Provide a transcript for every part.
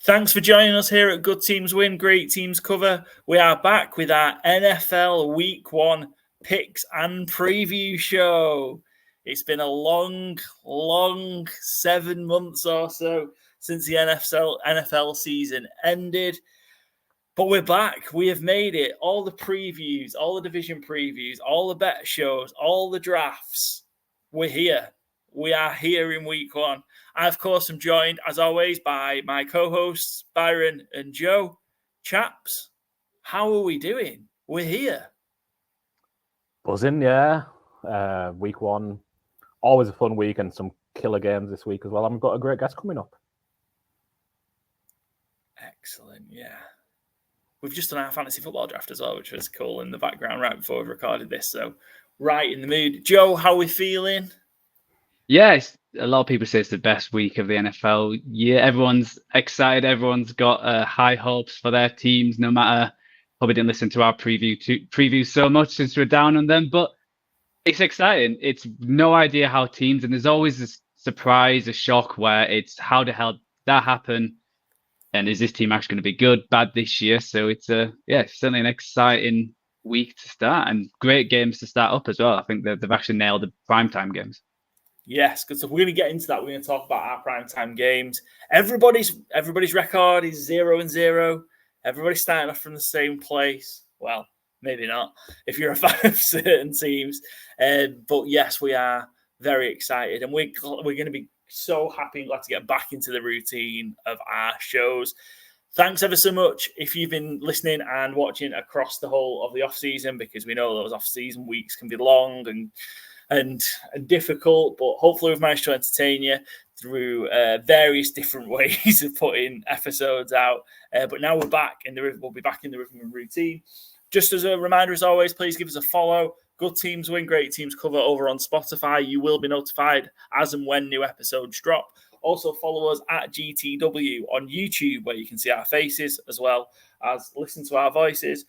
Thanks for joining us here at Good Teams Win, Great Teams Cover. We are back with our NFL Week 1 picks and preview show. It's been a long 7 months or so since the NFL season ended. But we're back. We have made it. All the previews, all the division previews, all the bet shows, all the drafts. We're here. We are here in Week 1. I, of course, am joined, as always, by my co-hosts, Byron and Joe. Chaps, how are we doing? We're here. Buzzing, yeah. Week 1, always a fun week, and some killer games this week as well. And we've got a great guest coming up. Excellent, yeah. We've just done our fantasy football draft as well, which was cool in the background right before we recorded this. So, right in the mood. Joe, how are we feeling? Yeah, a lot of people say it's the best week of the NFL. Yeah, everyone's excited. Everyone's got high hopes for their teams, no matter, probably didn't listen to our preview so much since we're down on them, but it's exciting. It's no idea how teams, and there's always a surprise, a shock where it's how the hell did that happen? And is this team actually going to be good, bad this year? So it's certainly an exciting week to start, and great games to start up as well. I think they've actually nailed the primetime games. Yes, good stuff. We're going to get into that. We're going to talk about our primetime games. Everybody's record is 0-0. Everybody's starting off from the same place. Well, maybe not if you're a fan of certain teams. But yes, we are very excited, and we're going to be so happy and glad to get back into the routine of our shows. Thanks ever so much if you've been listening and watching across the whole of the off season, because we know those off season weeks can be long and difficult, but hopefully we've managed to entertain you through various different ways of putting episodes out. But now we're back, and we'll be back in the rhythm and routine. Just as a reminder, as always, please give us a follow. Good Teams Win, Great Teams Cover over on Spotify. You will be notified as and when new episodes drop. Also follow us at GTW on YouTube, where you can see our faces as well as listen to our voices.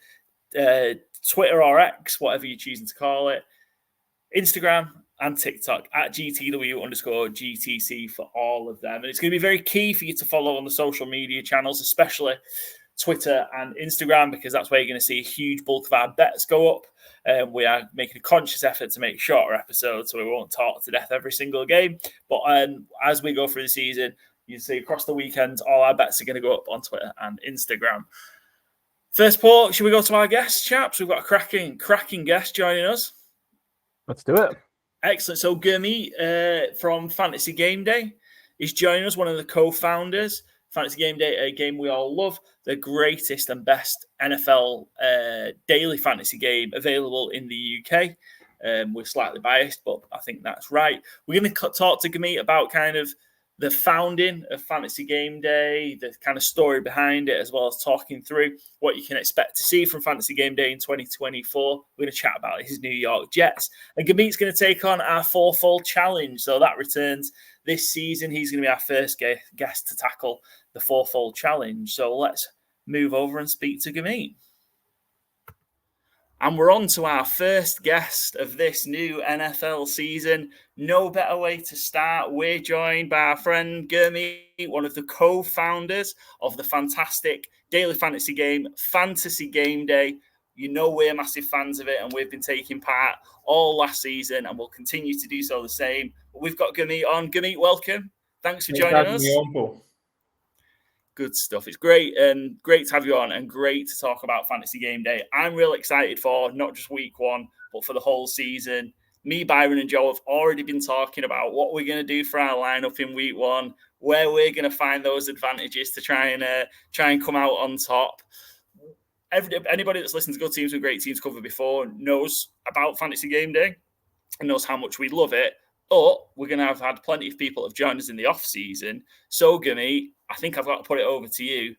Twitter or X, whatever you're choosing to call it. Instagram and TikTok at GTW_GTC for all of them. And it's going to be very key for you to follow on the social media channels, especially Twitter and Instagram, because that's where you're going to see a huge bulk of our bets go up. We are making a conscious effort to make shorter episodes, so we won't talk to death every single game. But as we go through the season, you see across the weekend, all our bets are going to go up on Twitter and Instagram. First port, should we go to our guests, chaps? We've got a cracking guest joining us. Let's do it. Excellent. So Gurmeet from Fantasy Gameday is joining us, one of the co-founders. Fantasy Gameday, a game we all love, the greatest and best NFL daily fantasy game available in the UK. We're slightly biased, but I think that's right. We're going to talk to Gurmeet about kind of the founding of Fantasy Gameday, the kind of story behind it, as well as talking through what you can expect to see from Fantasy Gameday in 2024. We're going to chat about his New York Jets. And Gurmeet's going to take on our FourFold challenge. So that returns this season. He's going to be our first guest to tackle the FourFold challenge. So let's move over and speak to Gurmeet. And we're on to our first guest of this new NFL season. No better way to start. We're joined by our friend Gurmeet, one of the co-founders of the fantastic daily fantasy game, Fantasy Gameday. You know we're massive fans of it, and we've been taking part all last season, and we'll continue to do so the same. But we've got Gurmeet on. Gurmeet, welcome. Thanks for joining us. Good stuff. It's great to have you on, and great to talk about Fantasy Gameday. I'm real excited for not just week 1, but for the whole season. Me, Byron, and Joe have already been talking about what we're going to do for our lineup in week 1, where we're going to find those advantages to try and come out on top. Anybody that's listened to Good Teams with Great Teams Cover before knows about Fantasy Gameday and knows how much we love it. But we're going to have had plenty of people have joined us in the off season. So, Gurmeet, I think I've got to put it over to you.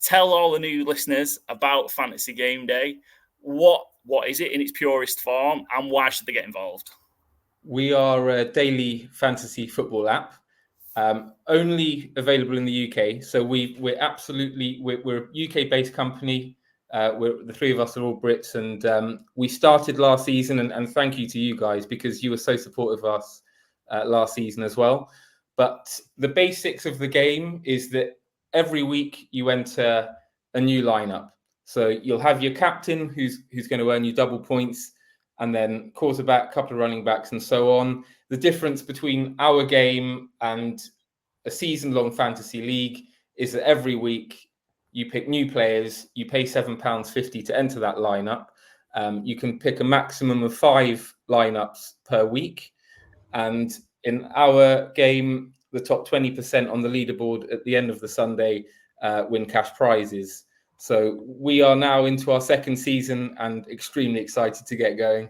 Tell all the new listeners about Fantasy Gameday. What is it in its purest form, and why should they get involved? We are a daily fantasy football app, only available in the UK. So we're a UK-based company. The three of us are all Brits, and we started last season. And thank you to you guys, because you were so supportive of us last season as well. But the basics of the game is that every week you enter a new lineup. So you'll have your captain who's going to earn you double points, and then quarterback, couple of running backs, and so on. The difference between our game and a season-long fantasy league is that every week you pick new players, you pay £7.50 to enter that lineup. You can pick a maximum of 5 lineups per week. And in our game, the top 20% on the leaderboard at the end of the Sunday win cash prizes. So we are now into our second season and extremely excited to get going.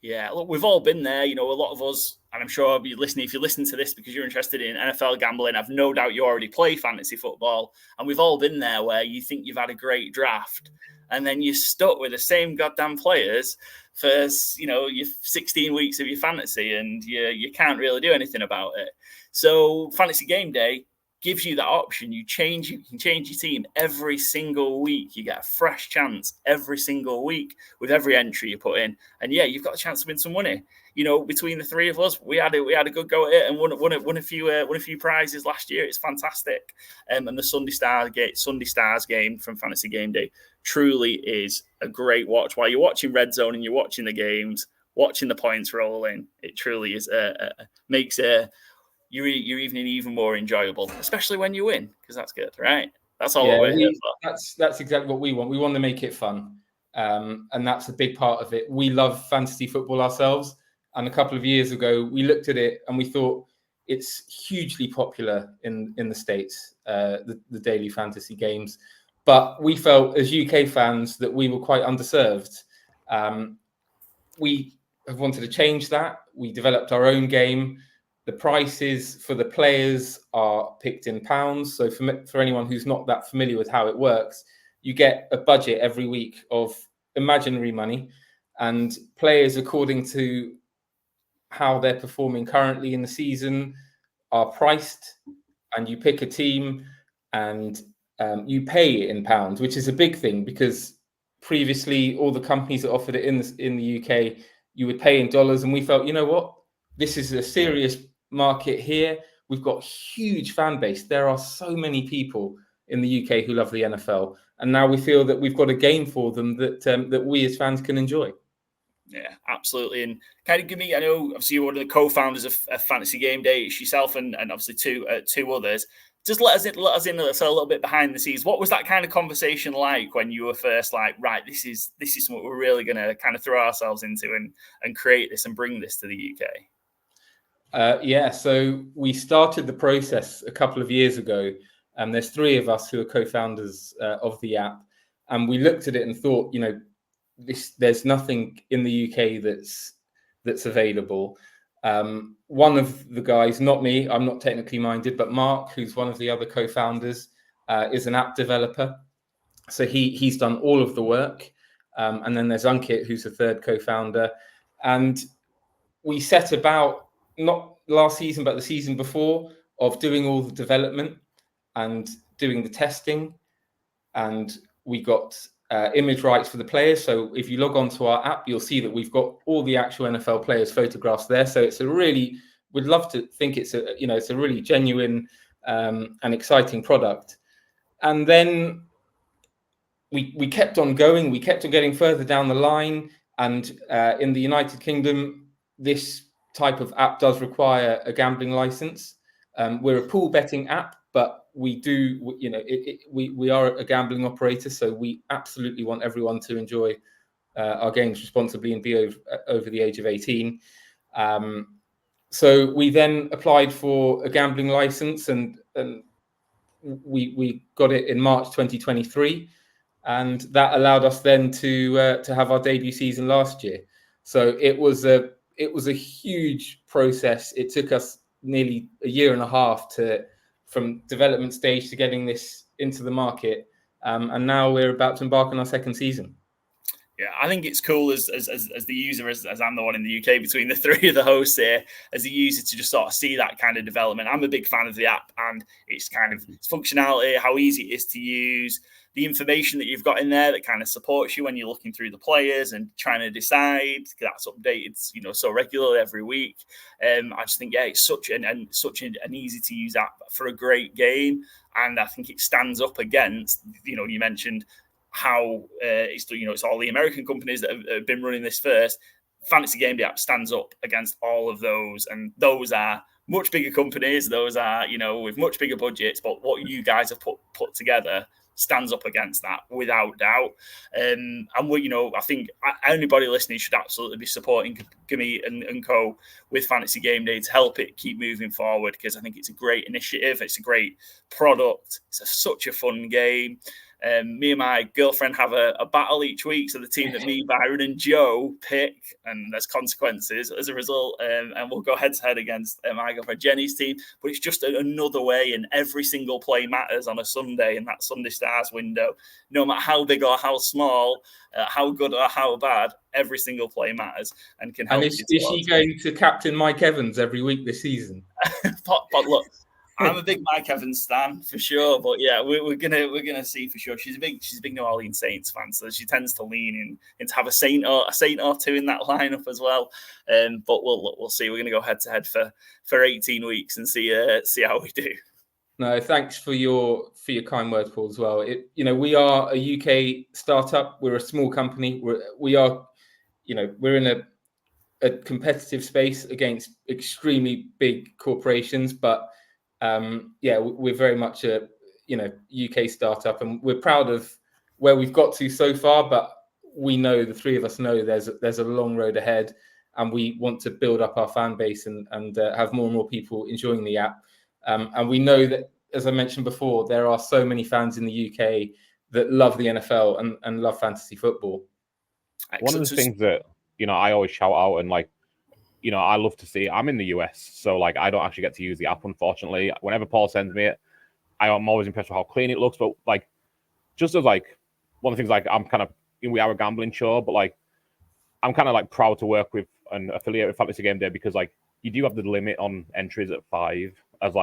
Yeah, look, we've all been there. You know, a lot of us, and I'm sure if you listen to this because you're interested in NFL gambling, I've no doubt you already play fantasy football. And we've all been there where you think you've had a great draft and then you're stuck with the same goddamn players for, you know, your 16 weeks of your fantasy and you can't really do anything about it. So Fantasy Game Day gives you that option. You can change your team every single week. You get a fresh chance every single week with every entry you put in. And yeah, you've got a chance to win some money. You know, between the three of us, we had a good go at it and won a few prizes last year. It's fantastic. And the Sunday Stars game from Fantasy Game Day truly is a great watch. While you're watching Red Zone and you're watching the games, watching the points roll in, it truly is makes your evening even more enjoyable, especially when you win, because that's good, right? That's all we're here for. That's exactly what we want. We want to make it fun, and that's a big part of it. We love fantasy football ourselves, and a couple of years ago, we looked at it and we thought it's hugely popular in the States, the daily fantasy games. But we felt as UK fans that we were quite underserved. We have wanted to change that. We developed our own game. The prices for the players are picked in pounds. So for anyone who's not that familiar with how it works, you get a budget every week of imaginary money, and players, according to how they're performing currently in the season, are priced, and you pick a team and you pay in pounds, which is a big thing because previously all the companies that offered it in the UK, you would pay in dollars. And we felt, you know what, this is a serious market here. We've got huge fan base. There are so many people in the UK who love the NFL, and now we feel that we've got a game for them that we as fans can enjoy. Yeah, absolutely. And kind of give me, I know obviously you're one of the co-founders of Fantasy Game Day. It's yourself and obviously two others. Just let us in a little bit behind the scenes. What was that kind of conversation like when you were first like, right, this is something we're really going to kind of throw ourselves into and create this and bring this to the UK? So we started the process a couple of years ago, and there's 3 of us who are co-founders of the app, and we looked at it and thought, you know, there's nothing in the UK that's available. One of the guys, not me, I'm not technically minded, but Mark, who's one of the other co-founders, is an app developer. So he's done all of the work. And then there's Ankit, who's the third co-founder. And we set about, not last season, but the season before, of doing all the development and doing the testing. And we got image rights for the players. So if you log on to our app, you'll see that we've got all the actual NFL players photographs there. So it's we'd love to think it's a really genuine and exciting product. And then we kept on going. We kept on getting further down the line. And in the United Kingdom, this type of app does require a gambling license. We're a pool betting app, but we are a gambling operator, so we absolutely want everyone to enjoy our games responsibly and be over the age of 18. So we then applied for a gambling license, and we got it in March 2023, and that allowed us then to have our debut season last year. So it was a huge process. It took us nearly a year and a half from development stage to getting this into the market, and now we're about to embark on our second season. Yeah, I think it's cool as the user, as I'm the one in the UK between the 3 of the hosts here, as a user to just sort of see that kind of development. I'm a big fan of the app and its kind of its functionality, how easy it is to use, the information that you've got in there that kind of supports you when you're looking through the players and trying to decide. That's updated, so regularly every week. I just think, it's such an easy to use app for a great game. and I think it stands up against, you mentioned how it's all the American companies that have been running this first. Fantasy Gameday app stands up against all of those, and those are much bigger companies. Those are, with much bigger budgets, but what you guys have put together stands up against that without doubt. And I think anybody listening should absolutely be supporting Gurmeet and co with Fantasy Gameday to help it keep moving forward, because I think it's a great initiative. It's a great product. It's such a fun game. Me and my girlfriend have a battle each week. So the team that me, Byron, and Joe pick, and there's consequences as a result. And we'll go head to head against my girlfriend Jenny's team. But it's just another way, and every single play matters on a Sunday in that Sunday Stars window. No matter how big or how small, how good or how bad, every single play matters and can help. And is she going to captain Mike Evans every week this season? But look, I'm a big Mike Evans stan for sure, but yeah, we're gonna see for sure. She's a big New Orleans Saints fan, so she tends to lean in to have a Saint or two in that lineup as well. But we'll see. We're gonna go head to head for 18 weeks and see how we do. No, thanks for your kind words, Paul, as well. We are a UK startup. We're a small company. We're in a competitive space against extremely big corporations, but we're very much a UK startup, and we're proud of where we've got to so far. But we know, the three of us know, there's a long road ahead, and we want to build up our fan base and have more and more people enjoying the app. And we know that, as I mentioned before, there are so many fans in the UK that love the NFL and love fantasy football. One of the things that I always shout out, and I love to see. I'm in the US, so I don't actually get to use the app, unfortunately. Whenever Paul sends me it, I'm always impressed with how clean it looks. But just as one of the things, I'm kind of, we are a gambling show, but I'm kind of proud to work with and affiliate with Fantasy Gameday, because you do have the limit on entries at 5, as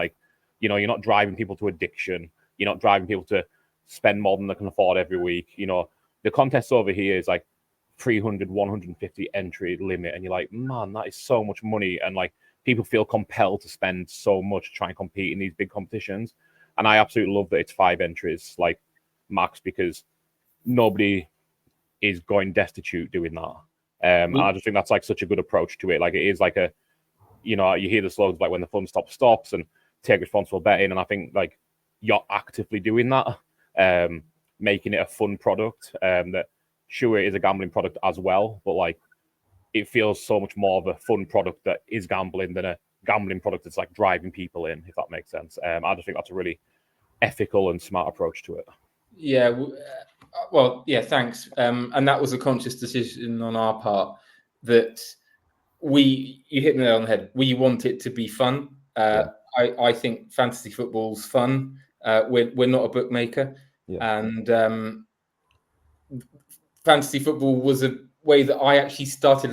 you're not driving people to addiction. You're not driving people to spend more than they can afford every week. The contest over here is 300, 150 entry limit, and you're like, man, that is so much money, and people feel compelled to spend so much to try and compete in these big competitions. And I absolutely love that it's 5 entries max, because nobody is going destitute doing that. And I just think that's such a good approach to it. It is you hear the slogans when the fun stops, and take responsible betting, and I think you're actively doing that, making it a fun product that. Sure, it is a gambling product as well, but it feels so much more of a fun product that is gambling than a gambling product that's driving people in, if that makes sense. I just think that's a really ethical and smart approach to it. Yeah, thanks. And that was a conscious decision on our part, that you hit the nail on the head. We want it to be fun. I think fantasy football's fun. We're not a bookmaker, and fantasy football was a way that I actually started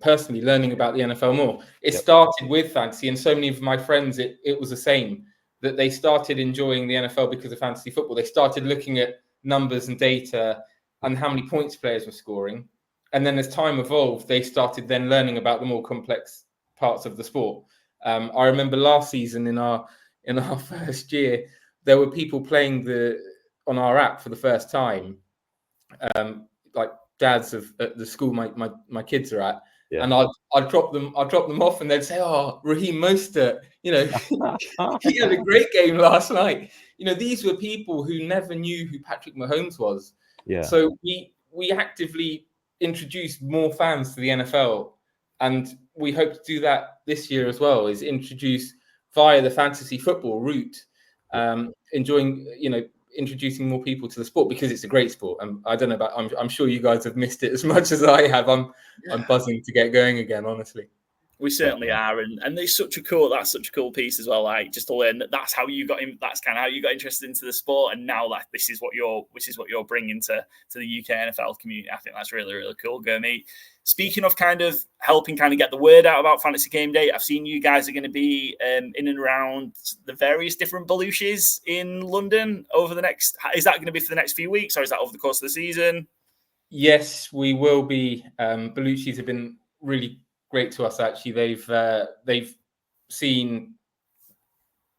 personally learning about the NFL more. It started with fantasy, and so many of my friends, it was the same, that they started enjoying the NFL because of fantasy football. They started looking at numbers and data and how many points players were scoring. And then as time evolved, they started then learning about the more complex parts of the sport. I remember last season in our first year, there were people playing on our app for the first time, dads at the school my kids are at, and I'd drop them off, and they'd say, "Oh, Raheem Mostert, he had a great game last night." These were people who never knew who Patrick Mahomes was. So we actively introduced more fans to the NFL, and we hope to do that this year as well. Is introduce via the fantasy football route, introducing more people to the sport, because it's a great sport. And I don't know about, I'm sure you guys have missed it as much as I have. I'm buzzing to get going again, honestly. We certainly are, and it's such a cool piece as well. Just to learn that's how you got in. That's kind of how you got interested into the sport, and now this is what you're bringing to the UK NFL community. I think that's really, really cool, Gurmeet. Speaking of kind of helping kind of get the word out about Fantasy Gameday, I've seen you guys are going to be in and around the various different Belushes in London over the next. Is that going to be for the next few weeks, or is that over the course of the season? Yes, we will be. Belushis have been really great to us, actually. They've seen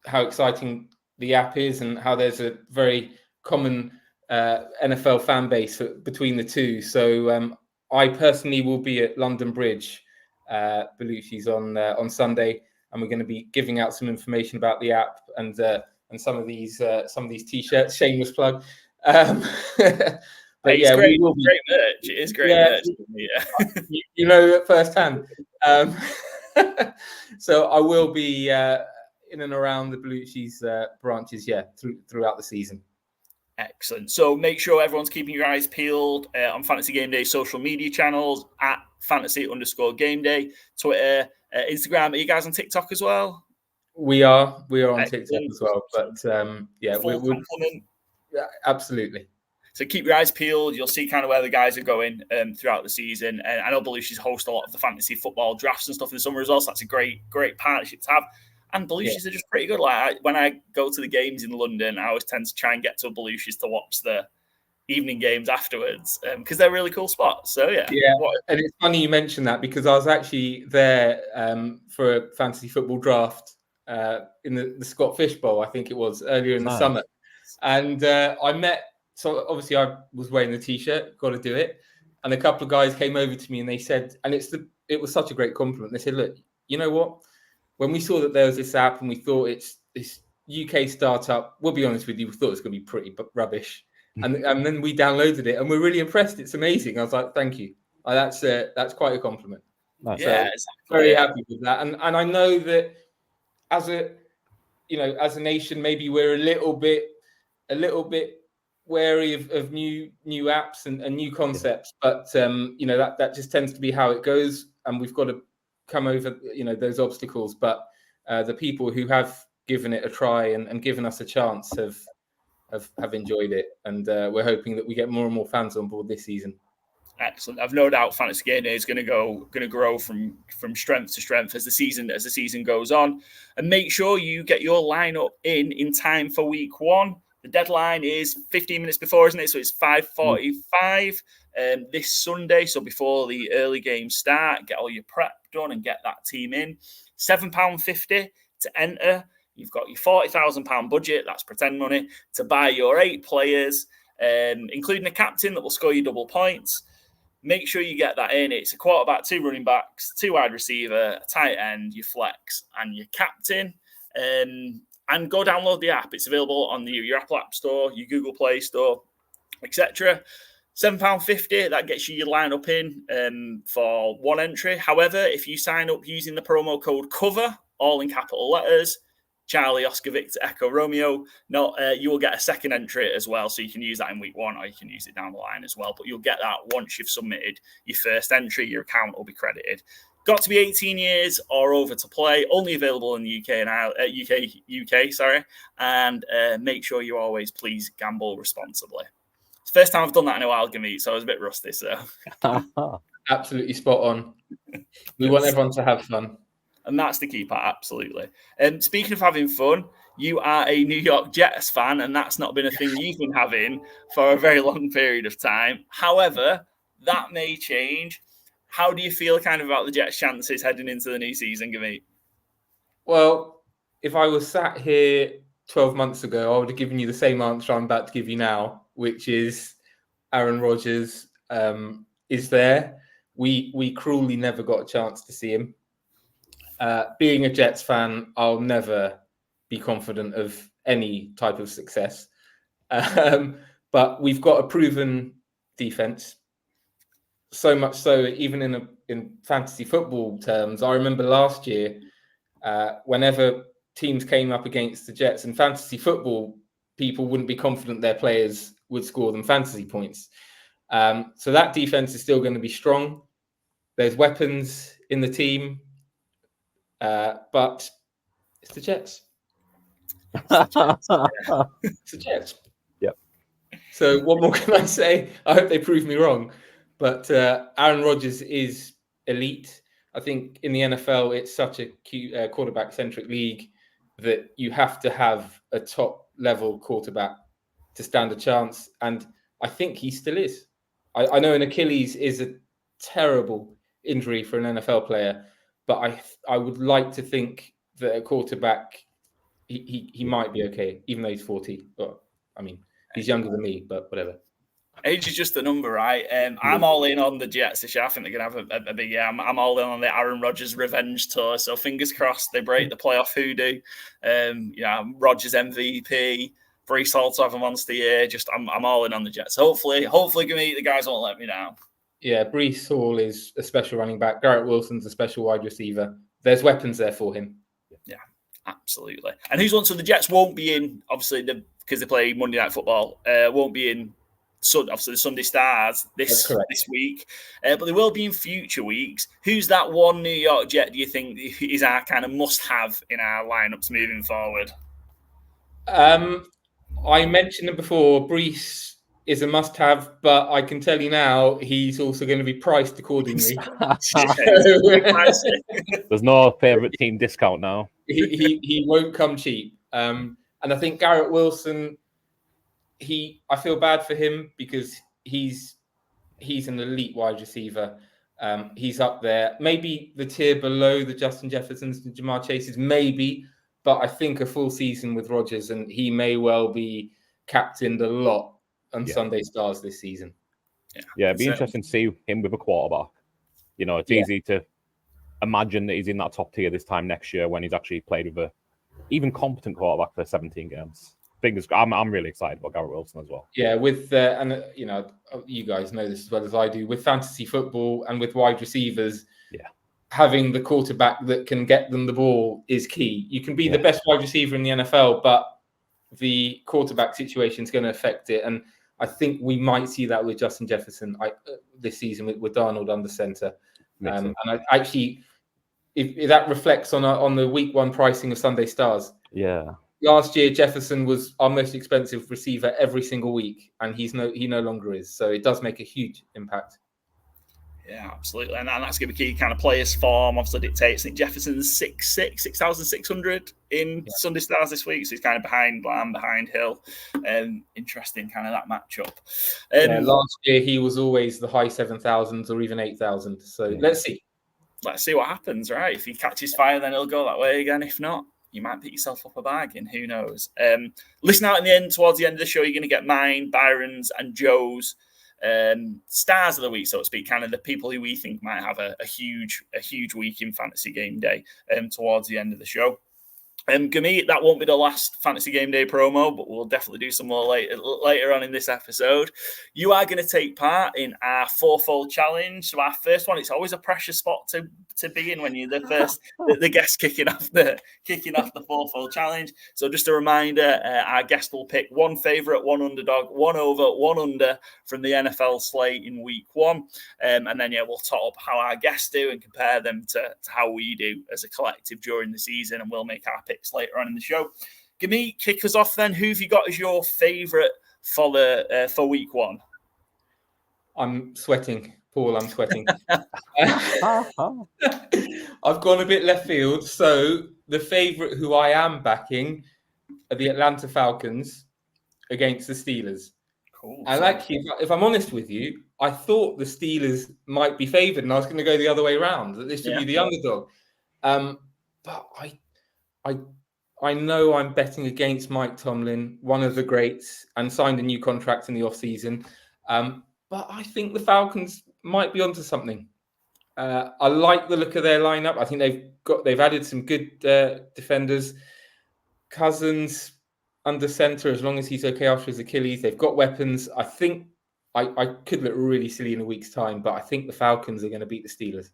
how exciting the app is and how there's a very common NFL fan base between the two. So I personally will be at London Bridge, Belushi's on Sunday, and we're going to be giving out some information about the app and some of these t-shirts. Shameless plug. But it's great, great merch. It is great merch. Yeah. you know it firsthand. So I will be in and around the Belushi's branches, throughout the season. Excellent. So make sure everyone's keeping your eyes peeled on Fantasy Gameday social media channels at fantasy_gameday, Twitter, Instagram. Are you guys on TikTok as well? We are on TikTok as well. But full compliment. Yeah, absolutely. So keep your eyes peeled. You'll see kind of where the guys are going throughout the season. And I know Belushi's host a lot of the fantasy football drafts and stuff in the summer as well. So that's a great partnership to have. And Belushi's are just pretty good. Like when I go to the games in London, I always tend to try and get to Belushi's to watch the evening games afterwards because they're really cool spots. So yeah. And it's funny you mentioned that because I was actually there for a fantasy football draft in the Scott Fish Bowl, I think it was earlier in the summer, and I met. So obviously I was wearing the t-shirt, got to do it, and a couple of guys came over to me and they said, and it was such a great compliment. They said, "Look, you know what? When we saw that there was this app and we thought it's this UK startup, we'll be honest with you, we thought it was going to be pretty rubbish. And then we downloaded it and we're really impressed. It's amazing." I was like, thank you. That's quite a compliment. Nice. Yeah, so very happy with that. And I know that as a nation, maybe we're a little bit wary of new apps and new concepts. But that just tends to be how it goes. And we've got to come over those obstacles, but the people who have given it a try and given us a chance have enjoyed it, and we're hoping that we get more and more fans on board this season. Excellent. I've no doubt Fantasy Gameday is going to grow from strength to strength as the season goes on. And make sure you get your lineup in time for week 1. The deadline is 15 minutes before, isn't it? So it's 5:45 this Sunday. So before the early games start, get all your prep done and get that team in. £7.50 to enter. You've got your £40,000 budget. That's pretend money to buy your 8 players, including a captain that will score you double points. Make sure you get that in. It's a quarterback, 2 running backs, 2 wide receiver, a tight end, your flex, and your captain. And go download the app. It's available on your Apple App Store, your Google Play Store, etc. £7.50, that gets you your lineup in for 1 entry. However, if you sign up using the promo code COVER, all in capital letters, Charlie, Oscar, Victor, Echo, Romeo, you will get a second entry as well. So you can use that in week 1 or you can use it down the line as well. But you'll get that once you've submitted your first entry. Your account will be credited. Got to be 18 years or over to play. Only available in the UK and UK. And make sure you always please gamble responsibly. It's the first time I've done that in a while, Gurmeet, so I was a bit rusty. So absolutely spot on. We want everyone to have fun. And that's the key part, absolutely. And speaking of having fun, you are a New York Jets fan, and that's not been a thing you've been having for a very long period of time. However, that may change. How do you feel kind of about the Jets' chances heading into the new season, Gurmeet? Well, if I was sat here 12 months ago, I would have given you the same answer I'm about to give you now, which is Aaron Rodgers is there. We cruelly never got a chance to see him. Being a Jets fan, I'll never be confident of any type of success. But we've got a proven defense. So much so, even in fantasy football terms, I remember last year, whenever teams came up against the Jets in fantasy football, people wouldn't be confident their players would score them fantasy points. So that defense is still going to be strong. There's weapons in the team, but it's the Jets. It's the Jets. Yep. So what more can I say? I hope they prove me wrong. But Aaron Rodgers is elite. I think in the NFL, it's such a quarterback-centric league that you have to have a top-level quarterback to stand a chance. And I think he still is. I know an Achilles is a terrible injury for an NFL player, but I would like to think that a quarterback he might be okay, even though he's 40. But I mean, he's younger than me, but whatever. Age is just a number, right? I'm all in on the Jets this year. I think they're going to have a big year. I'm all in on the Aaron Rodgers revenge tour. So fingers crossed they break the playoff hoodoo. Rodgers MVP. Brees Hall to have a monster year. I'm all in on the Jets. Hopefully, the guys won't let me down. Yeah, Brees Hall is a special running back. Garrett Wilson's a special wide receiver. There's weapons there for him. Yeah, absolutely. And who's one? So the Jets won't be in, obviously, because they play Monday Night Football. Won't be in. Obviously, the Sunday Stars this week, but they will be in future weeks. Who's that one New York Jet do you think is our kind of must-have in our lineups moving forward? I mentioned it before. Brees is a must-have, but I can tell you now he's also going to be priced accordingly. There's no favourite team discount now. He won't come cheap, and I think Garrett Wilson. I feel bad for him because he's an elite wide receiver. He's up there, maybe the tier below the Justin Jeffersons and Jamar Chases, maybe. But I think a full season with Rodgers, and he may well be captained a lot on Sunday Stars this season. Yeah, it'd be interesting to see him with a quarterback. It's easy to imagine that he's in that top tier this time next year when he's actually played with a even competent quarterback for 17 games. I'm really excited about Garrett Wilson as well. Yeah, with you guys know this as well as I do. With fantasy football and with wide receivers, having the quarterback that can get them the ball is key. You can be the best wide receiver in the NFL, but the quarterback situation is going to affect it. And I think we might see that with Justin Jefferson this season with Darnold under center. And I actually, if that reflects on the week one pricing of Sunday Stars. Yeah. Last year, Jefferson was our most expensive receiver every single week, and he no longer is. So it does make a huge impact. Yeah, absolutely. And that's going to be key. Kind of players' form obviously dictates. I think Jefferson's 6,600 in Sunday Stars this week. So he's kind of behind Lamb, behind Hill. Interesting kind of that matchup. Last year, he was always the high 7,000s or even 8,000. So let's see. Let's see what happens, right? If he catches fire, then he'll go that way again. If not, you might pick yourself up a bargain. Who knows? Listen out towards the end of the show, you're going to get mine, Byron's, and Joe's stars of the week, so to speak, kind of the people who we think might have a huge week in Fantasy Game Day towards the end of the show. Gurmeet, that won't be the last Fantasy Game Day promo, but we'll definitely do some more later on in this episode. You are going to take part in our FourFold challenge. So our first one, it's always a precious spot to be in when you're the first the guest kicking off the FourFold challenge. So just a reminder, our guest will pick one favourite, one underdog, one over, one under from the NFL slate in week one, and then we'll top up how our guests do and compare them to how we do as a collective during the season, and we'll make our picks later on in the show. Gurmeet, kick us off then. Who have you got as your favourite for week one? I'm sweating, Paul. I'm sweating. I've gone a bit left field. So the favourite who I am backing are the Atlanta Falcons against the Steelers. Cool. And actually, if I'm honest with you, I thought the Steelers might be favoured, and I was going to go the other way around. That this should be the underdog. But I know I'm betting against Mike Tomlin, one of the greats, and signed a new contract in the offseason. But I think the Falcons might be onto something. I like the look of their lineup. I think they've added some good defenders. Cousins under center, as long as he's okay after his Achilles. They've got weapons. I think I could look really silly in a week's time, but I think the Falcons are going to beat the Steelers.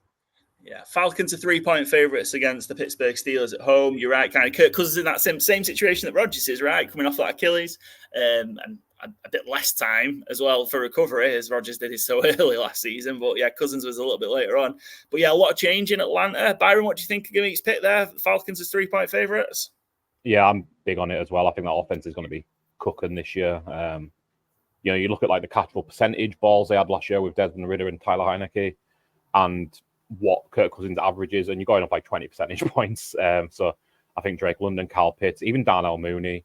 Yeah, Falcons are 3-point favourites against the Pittsburgh Steelers at home. You're right, kind of Kirk Cousins in that same situation that Rodgers is, right? Coming off that Achilles, and a bit less time as well for recovery, as Rodgers did his so early last season. But yeah, Cousins was a little bit later on. But yeah, a lot of change in Atlanta. Byron, what do you think of Gurmeet's pick there? Falcons as 3-point favourites? Yeah, I'm big on it as well. I think that offense is going to be cooking this year. You look at like the catchable percentage balls they had last year with Desmond Ridder and Tyler Heineke, and what Kirk Cousins averages, and you're going up like 20 percentage points. So I think Drake London, Kyle Pitts, even Darnell Mooney,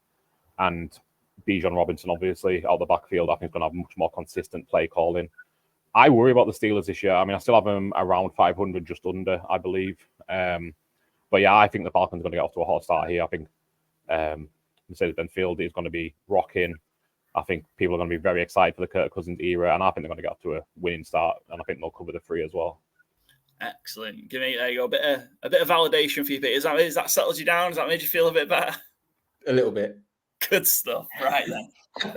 and Bijan Robinson, obviously, out the backfield, I think is going to have much more consistent play calling. I worry about the Steelers this year. I mean, I still have them around 500, just under, I believe. But yeah, I think the Falcons are going to get off to a hot start here. I think Mercedes-Benz field is going to be rocking. I think people are going to be very excited for the Kirk Cousins era, and I think they're going to get off to a winning start, and I think they'll cover the 3 as well. Excellent. Give me there you go. A bit of validation for you, Pete. Is that settled you down? Has that made you feel a bit better? A little bit. Good stuff. Right then.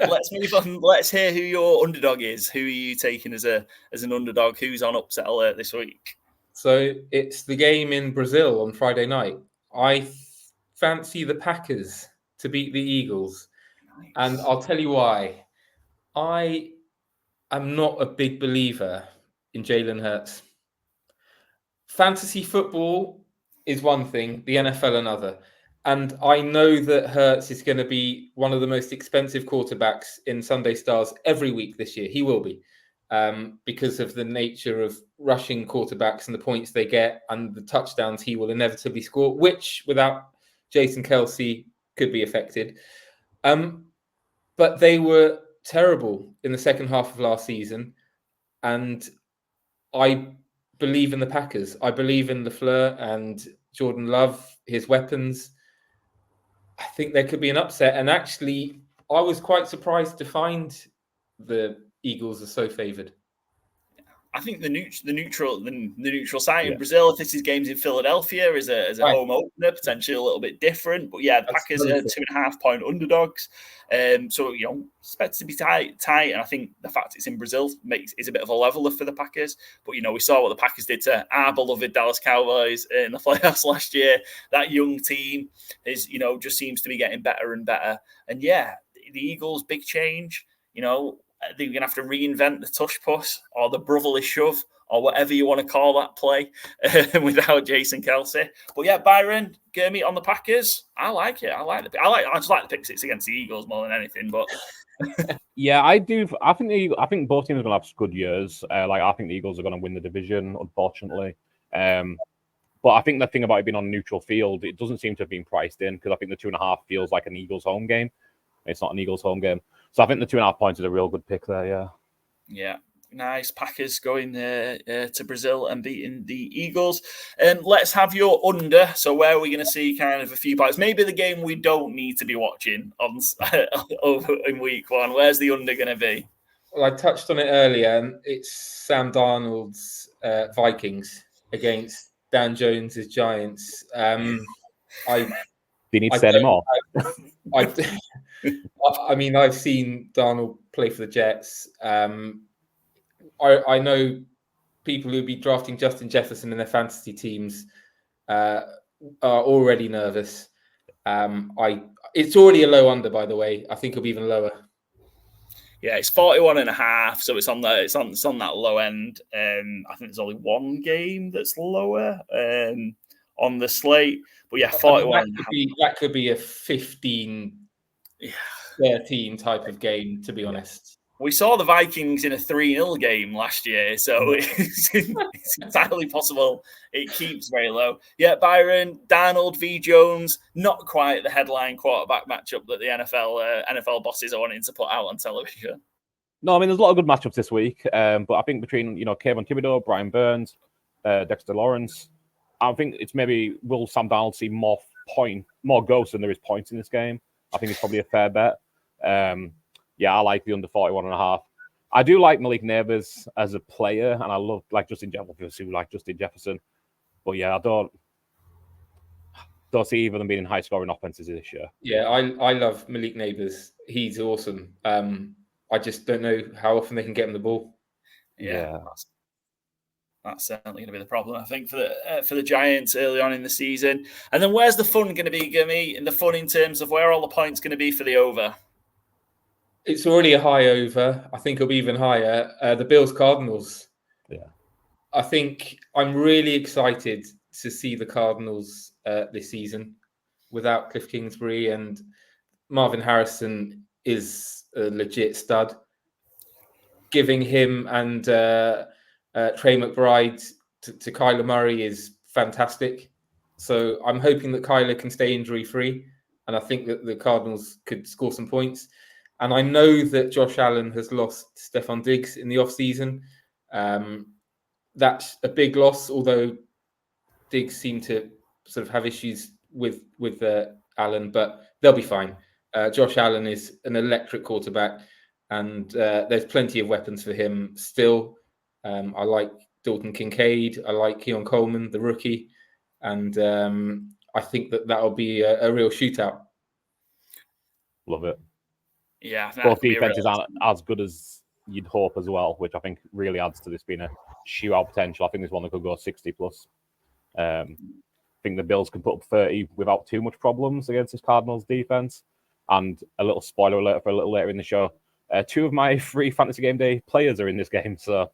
Let's move on. Let's hear who your underdog is. Who are you taking as an underdog? Who's on upset alert this week? So it's the game in Brazil on Friday night. I fancy the Packers to beat the Eagles. Nice. And I'll tell you why. I am not a big believer in Jalen Hurts. Fantasy football is one thing, the NFL another. And I know that Hurts is going to be one of the most expensive quarterbacks in Sunday Stars every week this year. He will be, because of the nature of rushing quarterbacks and the points they get and the touchdowns he will inevitably score, which without Jason Kelce could be affected. But they were terrible in the second half of last season. And I believe in the Packers. I believe in LaFleur and Jordan Love, his weapons. I think there could be an upset. And actually, I was quite surprised to find the Eagles are so favoured. I think the neutral site in Brazil, if this is games in Philadelphia, is a home opener, potentially a little bit different. But yeah, the Packers are 2.5-point underdogs. So, expect to be tight. And I think the fact it's in Brazil is a bit of a leveler for the Packers. But, we saw what the Packers did to our beloved Dallas Cowboys in the playoffs last year. That young team is, just seems to be getting better and better. And yeah, the Eagles, big change, they're going to have to reinvent the tush push or the brotherly shove or whatever you want to call that play without Jason Kelce. But yeah, Byron, Gurmeet on the Packers. I like it. I just like the pick six against the Eagles more than anything. But yeah, I do. I think both teams are going to have good years. I think the Eagles are going to win the division, unfortunately. But I think the thing about it being on a neutral field, it doesn't seem to have been priced in because I think the 2.5 feels like an Eagles home game. It's not an Eagles home game. So I think the 2.5 points is a real good pick there, yeah. Yeah, nice. Packers going to Brazil and beating the Eagles. Let's have your under. So where are we going to see kind of a few points? Maybe the game we don't need to be watching over in week 1. Where's the under going to be? Well, I touched on it earlier, and it's Sam Darnold's Vikings against Dan Jones's Giants. Do you need to say any more? I mean, I've seen Darnold play for the Jets. I know people who'll be drafting Justin Jefferson in their fantasy teams are already nervous. It's already a low under, by the way. I think it'll be even lower. Yeah, it's 41.5, so it's on that low end. I think there's only one game that's lower on the slate. But yeah, 41. That could be a 15, 13 type of game, to be honest. We saw the Vikings in a 3-0 game last year, so it's entirely possible it keeps very low. Yeah, Byron, Darnold v. Jones, not quite the headline quarterback matchup that the NFL bosses are wanting to put out on television. No, I mean, there's a lot of good matchups this week, but I think between, Kayvon Thibodeau, Brian Burns, Dexter Lawrence, I think it's maybe will Sam Darnold see more ghosts than there is points in this game. I think it's probably a fair bet. I like the under 41.5. I do like Malik Neighbors as a player, and I love Justin Jefferson. But yeah, I don't see either of them being in high scoring offenses this year. Yeah, I love Malik Neighbors. He's awesome. I just don't know how often they can get him the ball. Yeah. That's certainly going to be the problem, I think, for the Giants early on in the season. And then where's the fun going to be, Gummy? And the fun in terms of where all the points going to be for the over? It's already a high over. I think it'll be even higher. The Bills-Cardinals. Yeah. I think I'm really excited to see the Cardinals this season without Cliff Kingsbury, and Marvin Harrison is a legit stud. Giving him and Trey McBride to Kyler Murray is fantastic. So I'm hoping that Kyler can stay injury-free, and I think that the Cardinals could score some points. And I know that Josh Allen has lost Stephon Diggs in the offseason. That's a big loss, although Diggs seemed to sort of have issues with Allen. But they'll be fine. Josh Allen is an electric quarterback, and there's plenty of weapons for him still. I like Dalton Kincaid. I like Keon Coleman, the rookie, and I think that'll be a real shootout. Love it. Yeah, both defenses aren't as good as you'd hope as well, which I think really adds to this being a shootout potential. I think this one could go 60 plus. I think the Bills can put up 30 without too much problems against this Cardinals defense. And a little spoiler alert for a little later in the show, 2 of my 3 Fantasy Game Day players are in this game. So,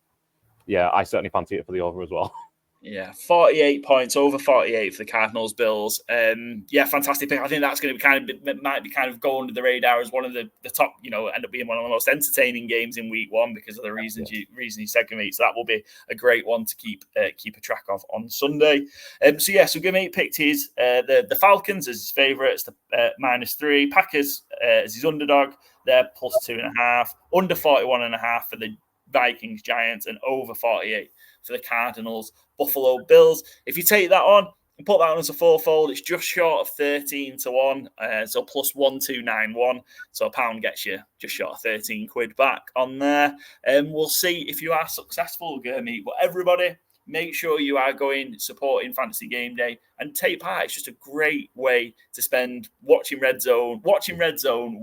yeah, I certainly fancy it for the over as well. Yeah, 48 points, over 48 for the Cardinals Bills. Yeah, fantastic pick. I think that's going to might be kind of go under the radar as one of the top, end up being one of the most entertaining games in week 1 because of the reasons you said, Gurmeet. So that will be a great one to keep a track of on Sunday. So Gurmeet picked his the Falcons as his favourites, the -3, Packers as his underdog. They're +2.5, under 41.5 for the Vikings, Giants, and over 48 for the Cardinals, Buffalo Bills. If you take that on and put that on as a FourFold, it's just short of 13 to 1, so +1291. So a pound gets you just short of 13 quid back on there. And we'll see if you are successful, Gurmeet. But everybody, make sure you are going supporting Fantasy Game Day and take part. It's just a great way to spend watching Red Zone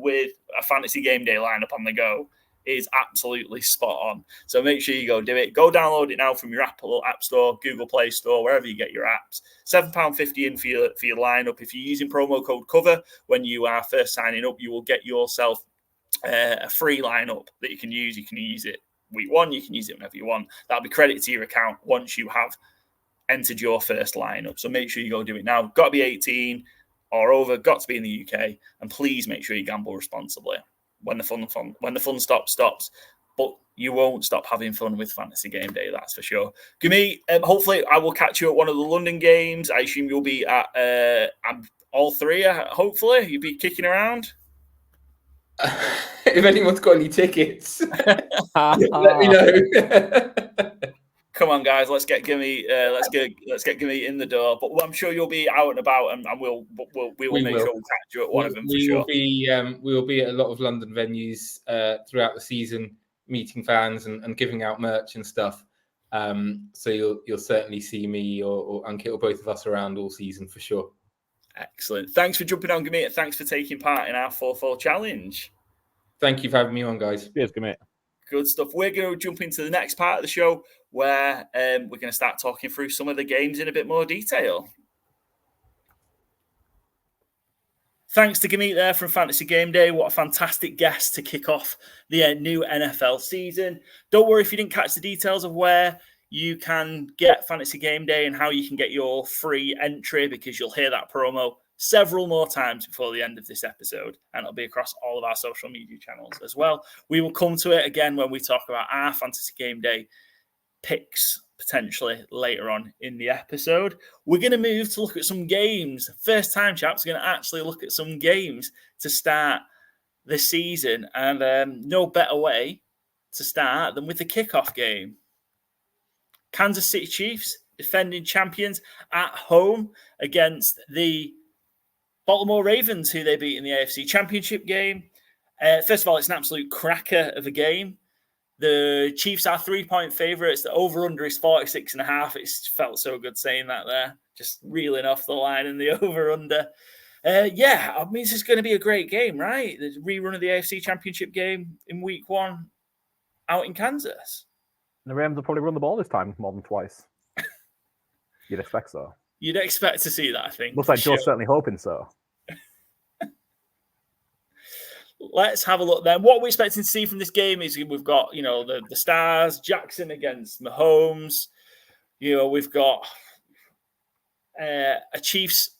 with a Fantasy Game Day lineup on the go. Is absolutely spot on. So make sure you go do it. Go download it now from your Apple App Store, Google Play Store, wherever you get your apps. £7.50 in for your lineup. If you're using promo code COVER when you are first signing up, you will get yourself a free lineup that you can use. You can use it week 1. You can use it whenever you want. That'll be credited to your account once you have entered your first lineup. So make sure you go do it now. Got to be 18 or over. Got to be in the UK. And please make sure you gamble responsibly. When the fun stops, but you won't stop having fun with Fantasy Game Day, that's for sure. Gurmeet, hopefully I will catch you at one of the London games. I assume you'll be at all 3, hopefully. You'll be kicking around. If anyone's got any tickets, let me know. Come on, guys, let's get Gurmeet. Let's get Gurmeet in the door. But I'm sure you'll be out and about, and we will make sure we'll catch you at one of them for sure. We will be at a lot of London venues throughout the season, meeting fans and giving out merch and stuff. So you'll certainly see me or Ankit or both of us around all season for sure. Excellent. Thanks for jumping on, Gurmeet. Thanks for taking part in our FourFold challenge. Thank you for having me on, guys. Cheers, Gurmeet. Good stuff. We're going to jump into the next part of the show where we're going to start talking through some of the games in a bit more detail. Thanks to Gurmeet there from Fantasy Game Day. What a fantastic guest to kick off the new NFL season. Don't worry if you didn't catch the details of where you can get Fantasy Game Day and how you can get your free entry, because you'll hear that promo several more times before the end of this episode, and it'll be across all of our social media channels as well. We will come to it again when we talk about our Fantasy Game Day picks potentially later on in the episode. We're going to move to look at some games. First time, chaps, we're going to actually look at some games to start the season, and no better way to start than with the kickoff game. Kansas City Chiefs, defending champions, at home against the Baltimore Ravens, who they beat in the AFC Championship game. First of all, it's an absolute cracker of a game. The Chiefs are 3-point favourites. The over-under is 46.5. It's felt so good saying that there. Just reeling off the line in the over-under. I mean, this is going to be a great game, right? The rerun of the AFC Championship game in week 1 out in Kansas. The Rams will probably run the ball this time more than twice. You'd expect so. You'd expect to see that, I think. Looks like Joe's certainly hoping so. Let's have a look then. What we're expecting to see from this game is we've got, the Stars, Jackson against Mahomes. We've got a Chiefs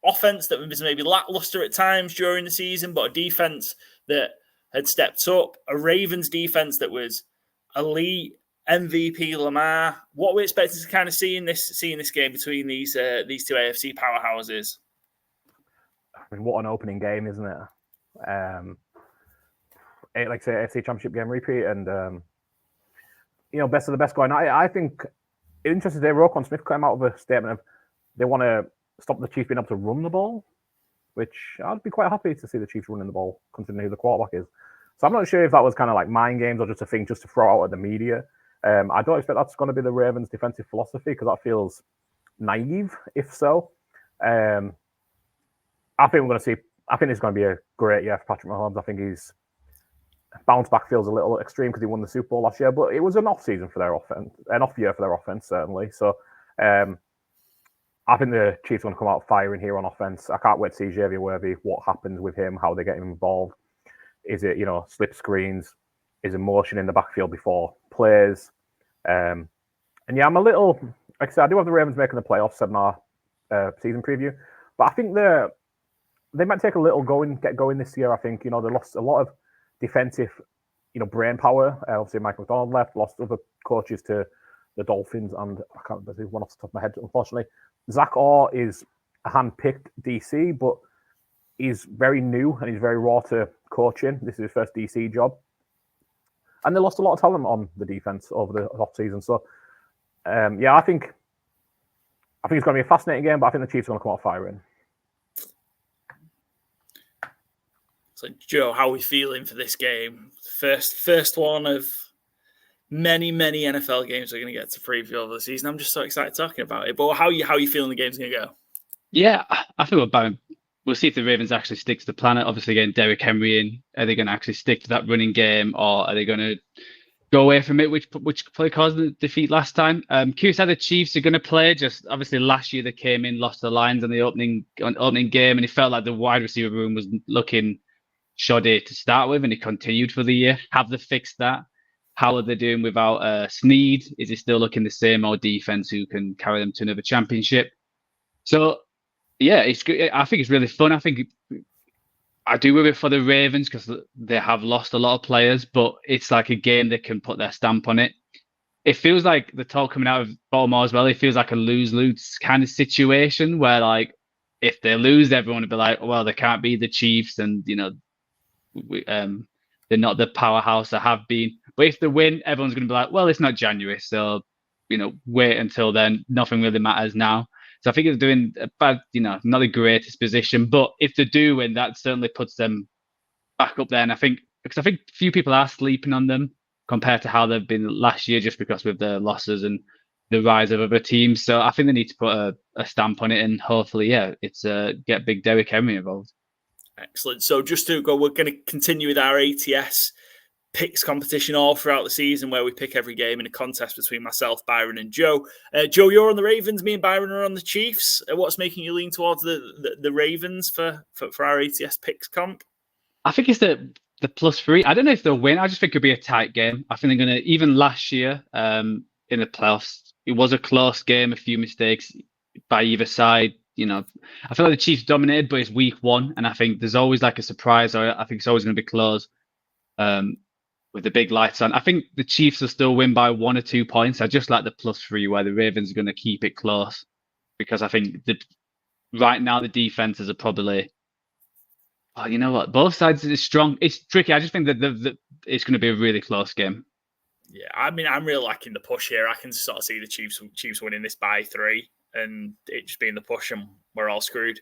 offense that was maybe lackluster at times during the season, but a defense that had stepped up. A Ravens defense that was elite. MVP Lamar. What we're expecting to kind of see in this game between these two AFC powerhouses. I mean, what an opening game, isn't it? Like I say, AFC Championship game repeat, and best of the best going. I think it's interesting today. Roquan Smith came out with a statement of they want to stop the Chiefs being able to run the ball. which I'd be quite happy to see the Chiefs running the ball, considering who the quarterback is. So I'm not sure if that was kind of like mind games or just a thing just to throw out at the media. I don't expect that's going to be the Ravens' defensive philosophy because that feels naive, if so. I think we're going to see. I think it's going to be a great year for Patrick Mahomes. I think his bounce back feels a little extreme because he won the Super Bowl last year, but it was an off season for their offense, an off year for their offense certainly. So I think the Chiefs are going to come out firing here on offense. I can't wait to see Xavier Worthy, what happens with him, how they get him involved. Is it, slip screens? Is it motion in the backfield before plays? And yeah, I'm a little, like I said, I do have the Ravens making the playoffs, said in our season preview, but I think they might take a little get going this year. I think, they lost a lot of defensive, brain power. Obviously, Mike McDonald left, lost other coaches to the Dolphins, and I can't remember one off the top of my head, unfortunately. Zach Orr is a hand-picked DC, but he's very new and he's very raw to coaching. This is his first DC job. And they lost a lot of talent on the defense over the off-season. So, I think it's going to be a fascinating game, but I think the Chiefs are going to come out firing. So, Joe, how are we feeling for this game? First one of many NFL games we're going to get to preview over the season. I'm just so excited talking about it. But how are you feeling the game's going to go? Yeah, I think we'll see if the Ravens actually stick to the plan. Obviously, getting Derrick Henry in, are they going to actually stick to that running game, or are they going to go away from it, which probably caused the defeat last time? Curious how the Chiefs are going to play. Just obviously last year they came in, lost the Lions on the opening game, and it felt like the wide receiver room was looking shoddy to start with, and it continued for the year. Have they fixed that? How are they doing without Snead? Is it still looking the same, or defense who can carry them to another championship? So, yeah, it's good. I think it's really fun. I do worry for the Ravens because they have lost a lot of players, but it's like a game they can put their stamp on it. It feels like the talk coming out of Baltimore as well. It feels like a lose-lose kind of situation where, like, if they lose, everyone will be like, well, they can't be the Chiefs, and they're not the powerhouse they have been. But if they win, everyone's going to be like, well, it's not January, so wait until then. Nothing really matters now. So I think they're doing a bad, not the greatest position. But if they do win, that certainly puts them back up there. And I think few people are sleeping on them compared to how they've been last year, just because with the losses and the rise of other teams. So I think they need to put a stamp on it, and hopefully, it's get big Derrick Henry involved. Excellent. So just to go, we're going to continue with our ATS Picks competition all throughout the season, where we pick every game in a contest between myself, Byron, and Joe. Joe, you're on the Ravens. Me and Byron are on the Chiefs. What's making you lean towards the Ravens for our ATS Picks comp? I think it's the +3. I don't know if they'll win. I just think it'll be a tight game. I think they're going to, even last year in the playoffs, it was a close game, a few mistakes by either side. I feel like the Chiefs dominated, but it's week one, and I think there's always like a surprise, or I think it's always going to be close. With the big lights on, I think the Chiefs will still win by 1 or 2 points. I just like the +3 where the Ravens are going to keep it close, because I think right now the defenses are probably, you know what, both sides is strong. It's tricky. I just think that it's going to be a really close game. Yeah, I mean, I'm really liking the push here. I can sort of see the Chiefs winning this by 3. And it just being the push, and we're all screwed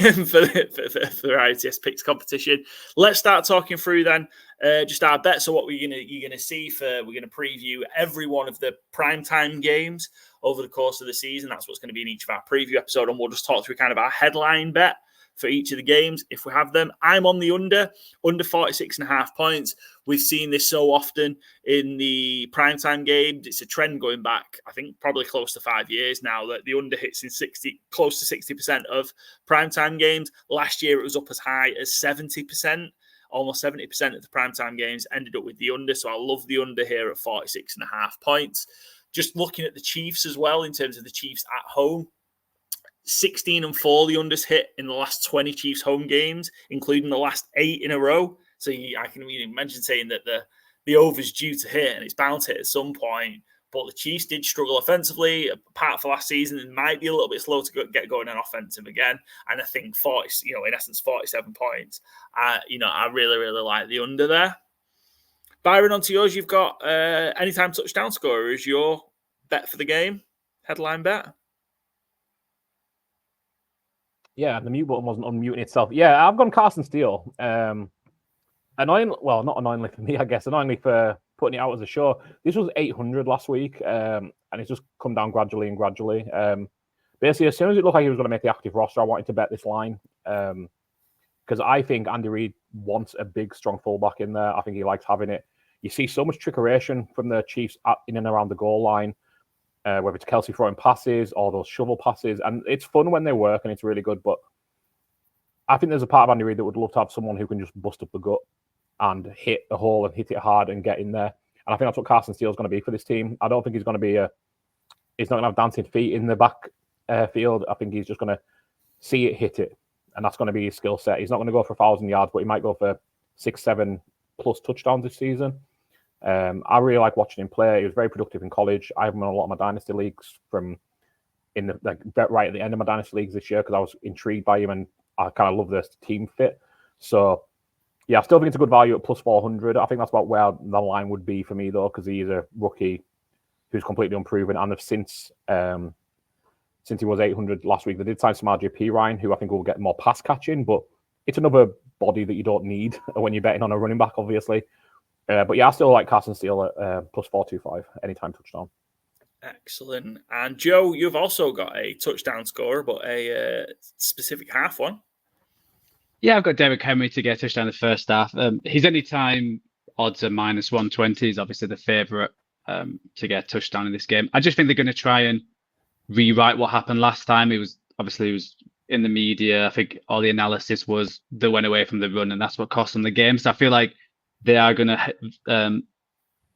for the ATS Picks competition. Let's start talking through then just our bets. So what you're gonna see we're gonna preview every one of the primetime games over the course of the season. That's what's going to be in each of our preview episode, and we'll just talk through kind of our headline bet for each of the games if we have them. I'm on the under 46.5 points. We've seen this so often in the primetime games. It's a trend going back, I think, probably close to 5 years now, that the under hits in close to 60% of primetime games. Last year, it was up as high as 70%. Almost 70% of the primetime games ended up with the under. So I love the under here at 46.5 points. Just looking at the Chiefs as well, in terms of the Chiefs at home, 16-4 the unders hit in the last 20 Chiefs home games, including the last 8 in a row. So I can imagine saying that the over's due to hit, and it's bound to hit at some point. But the Chiefs did struggle offensively, apart from last season, and might be a little bit slow to get going on offensive again. And I think 47 points. I really, really like the under there. Byron, onto yours. You've got anytime touchdown scorer as your bet for the game, headline bet. Yeah, the mute button wasn't unmuting itself. Yeah, I've gone Carson Steele. Not annoyingly for me, I guess, annoyingly for putting it out as a show. This was 800 last week, and it's just come down gradually and gradually. Basically, as soon as it looked like he was going to make the active roster, I wanted to bet this line because I think Andy Reid wants a big, strong fullback in there. I think he likes having it. You see so much trickeration from the Chiefs in and around the goal line, whether it's Kelsey throwing passes or those shovel passes, and it's fun when they work and it's really good. But I think there's a part of Andy Reid that would love to have someone who can just bust up the gut and hit a hole and hit it hard and get in there. And I think that's what Carson Steele's going to be for this team. I don't think he's going to be he's not going to have dancing feet in the back field. I think he's just going to see it, hit it. And that's going to be his skill set. He's not going to go for 1,000 yards, but he might go for 6-7 plus touchdowns this season. I really like watching him play. He was very productive in college. I have him in a lot of my dynasty leagues right at the end of my dynasty leagues this year because I was intrigued by him and I kind of love the team fit. So, yeah, I still think it's a good value at plus 400. I think that's about where the line would be for me, though, because he's a rookie who's completely unproven. And since he was 800 last week, they did sign some RJP Ryan, who I think will get more pass catching, but it's another body that you don't need when you're betting on a running back, obviously. But yeah, I still like Carson Steele at plus 425, anytime touchdown. Excellent. And Joe, you've also got a touchdown scorer, but a specific half one. Yeah, I've got Derrick Henry to get a touchdown in the first half. His anytime odds are minus 120. He's obviously the favourite to get a touchdown in this game. I just think they're going to try and rewrite what happened last time. It was in the media. I think all the analysis was they went away from the run, and that's what cost them the game. So I feel like they are going to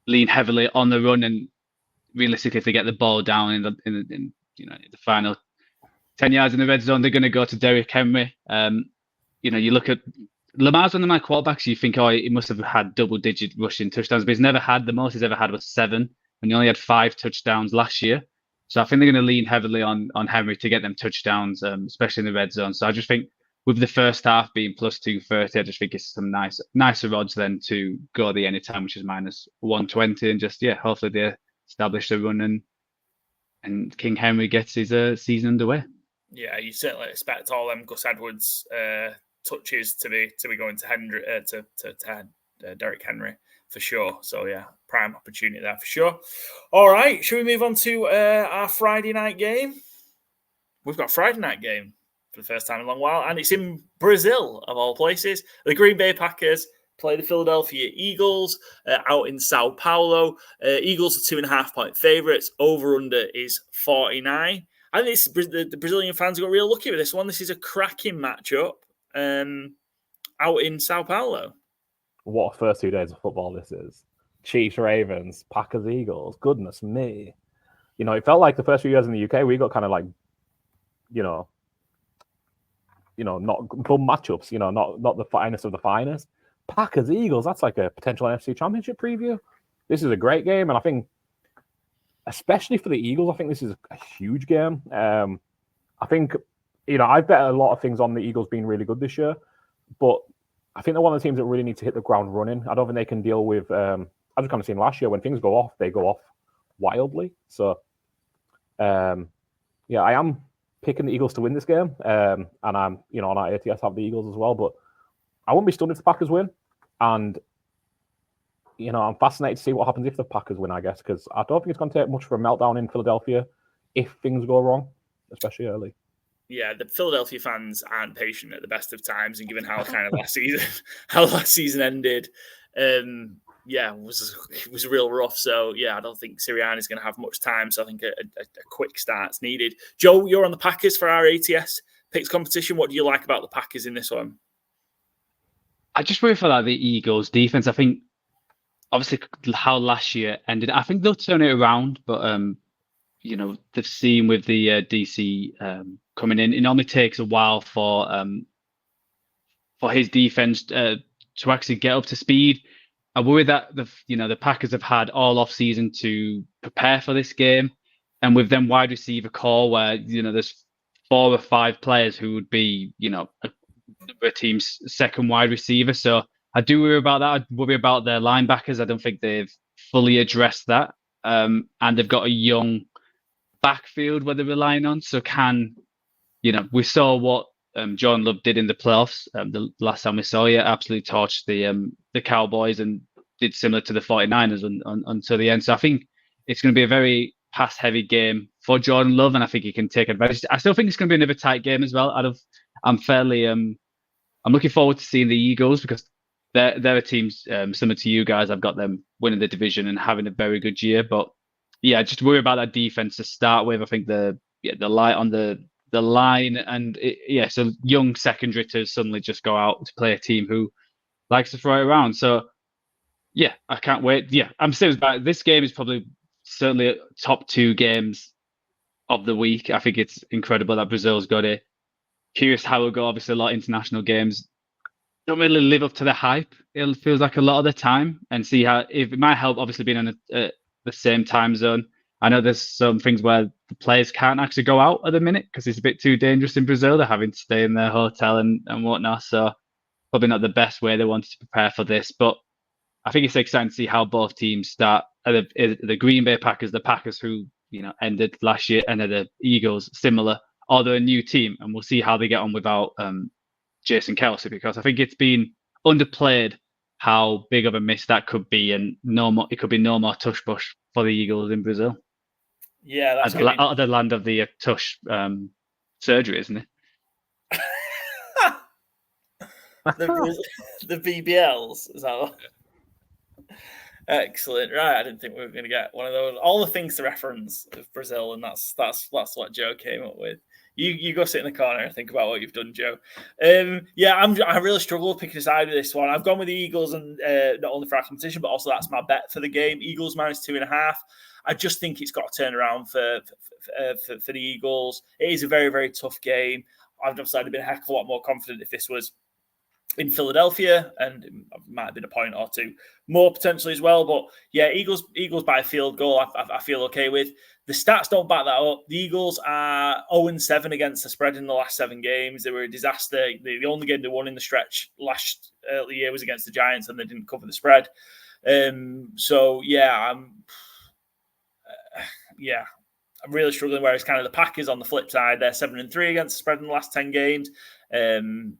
lean heavily on the run, and realistically, if they get the ball down in the final 10 yards in the red zone, they're going to go to Derrick Henry. You look at Lamar's one of my quarterbacks. You think, he must have had double-digit rushing touchdowns, but he's never had. The most he's ever had was 7, and he only had 5 touchdowns last year. So I think they're going to lean heavily on Henry to get them touchdowns, especially in the red zone. So I just think with the first half being plus 230, I just think it's some nicer odds then to go the anytime, which is minus 120, and just hopefully they establish the run and King Henry gets his season underway. Yeah, you certainly expect all them Gus Edwards touches to be going to Henry to Derrick Henry for sure. So yeah, prime opportunity there for sure. All right, should we move on to our Friday night game? We've got a Friday night game for the first time in a long while, and it's in Brazil of all places. The Green Bay Packers play the Philadelphia Eagles out in Sao Paulo. Eagles are 2.5-point favorites. Over under is 49. I think the Brazilian fans got real lucky with this one. This is a cracking matchup out in Sao Paulo. What a first 2 days of football this is. Chiefs, Ravens, Packers, Eagles. Goodness me. It felt like the first few years in the UK, we got kind of like, not good matchups, not the finest of the finest. Packers, Eagles, that's like a potential NFC Championship preview. This is a great game, and I think, especially for the Eagles, I think this is a huge game. I think, I've bet a lot of things on the Eagles being really good this year, but I think they're one of the teams that really need to hit the ground running. I don't think they can deal with, I just kind of seen last year, when things go off, they go off wildly. So, I am picking the Eagles to win this game, and I'm, on our ATS have the Eagles as well, but I wouldn't be stunned if the Packers win, and I'm fascinated to see what happens if the Packers win, I guess, because I don't think it's going to take much for a meltdown in Philadelphia if things go wrong, especially early. Yeah, the Philadelphia fans aren't patient at the best of times, and given how kind of last season ended, it was real rough. So yeah, I don't think Sirianni's going to have much time. So I think a quick start's needed. Joe, you're on the Packers for our ATS Picks competition. What do you like about the Packers in this one? I just worry for the Eagles defense. I think obviously how last year ended, I think they'll turn it around, but they've seen with the DC coming in, it normally takes a while for his defense to actually get up to speed. I worry that the Packers have had all off season to prepare for this game, and with them wide receiver core where there's 4 or 5 players who would be a team's second wide receiver. So I do worry about that. I worry about their linebackers. I don't think they've fully addressed that, and they've got a young backfield where they're relying on. So we saw what Jordan Love did in the playoffs. The last time we saw you, absolutely torched the Cowboys and did similar to the 49ers until the end. So I think it's going to be a very pass-heavy game for Jordan Love, and I think he can take advantage. I still think it's going to be another tight game as well. I'm looking forward to seeing the Eagles because they're a team similar to you guys. I've got them winning the division and having a very good year. But yeah, just worry about that defense to start with. I think the light on the line and so young secondary to suddenly just go out to play a team who likes to throw it around. So yeah, I can't wait. Yeah, I'm serious about it. This game is probably certainly top 2 games of the week. I think it's incredible that Brazil's got it. Curious how it'll go. Obviously, a lot of international games don't really live up to the hype. It feels like a lot of the time, and see how if it might help. Obviously, being in the same time zone. I know there's some things where the players can't actually go out at the minute because it's a bit too dangerous in Brazil. They're having to stay in their hotel and whatnot. So probably not the best way they wanted to prepare for this. But I think it's exciting to see how both teams start. The Green Bay Packers, the Packers who ended last year, and the Eagles similar. Or they're a new team, and we'll see how they get on without Jason Kelce, because I think it's been underplayed how big of a miss that could be, and it could be no more tush push for the Eagles in Brazil. Yeah, that's the land of the tush surgery, isn't it? the BBLs, is that what? Excellent. Right, I didn't think we were going to get one of those. All the things to reference of Brazil, and that's what Joe came up with. You go sit in the corner and think about what you've done, Joe. I really struggle picking a side with this one. I've gone with the Eagles, and not only for our competition, but also that's my bet for the game. Eagles -2.5. I just think it's got to turn around for the Eagles. It is a very, very tough game. I've been a heck of a lot more confident if this was in Philadelphia, and it might have been a point or two more potentially as well. But yeah, Eagles by a field goal, I feel okay with. The stats don't back that up. The Eagles are 0-7 against the spread in the last 7 games. They were a disaster. The only game they won in the stretch last year was against the Giants, and they didn't cover the spread. I'm really struggling. Whereas kind of the Packers on the flip side, they're 7-3 against the spread in the last 10 games. It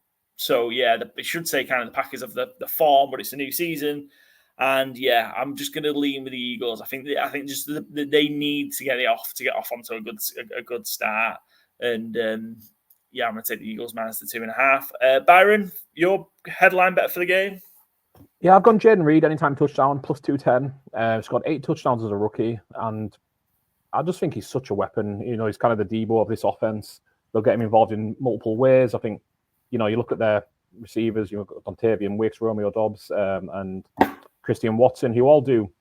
should say kind of the Packers of the form, but it's a new season. And yeah, I'm just going to lean with the Eagles. I think just they need to get off onto a good start. And I'm going to take the Eagles -2.5. Byron, your headline bet for the game? Yeah, I've gone Jaden Reed anytime touchdown +210. He's got 8 touchdowns as a rookie, and I just think he's such a weapon. He's kind of the Debo of this offense. They'll get him involved in multiple ways. I think, you look at their receivers, you've got Dontavian Wicks, Romeo Dobbs, and Christian Watson, who all do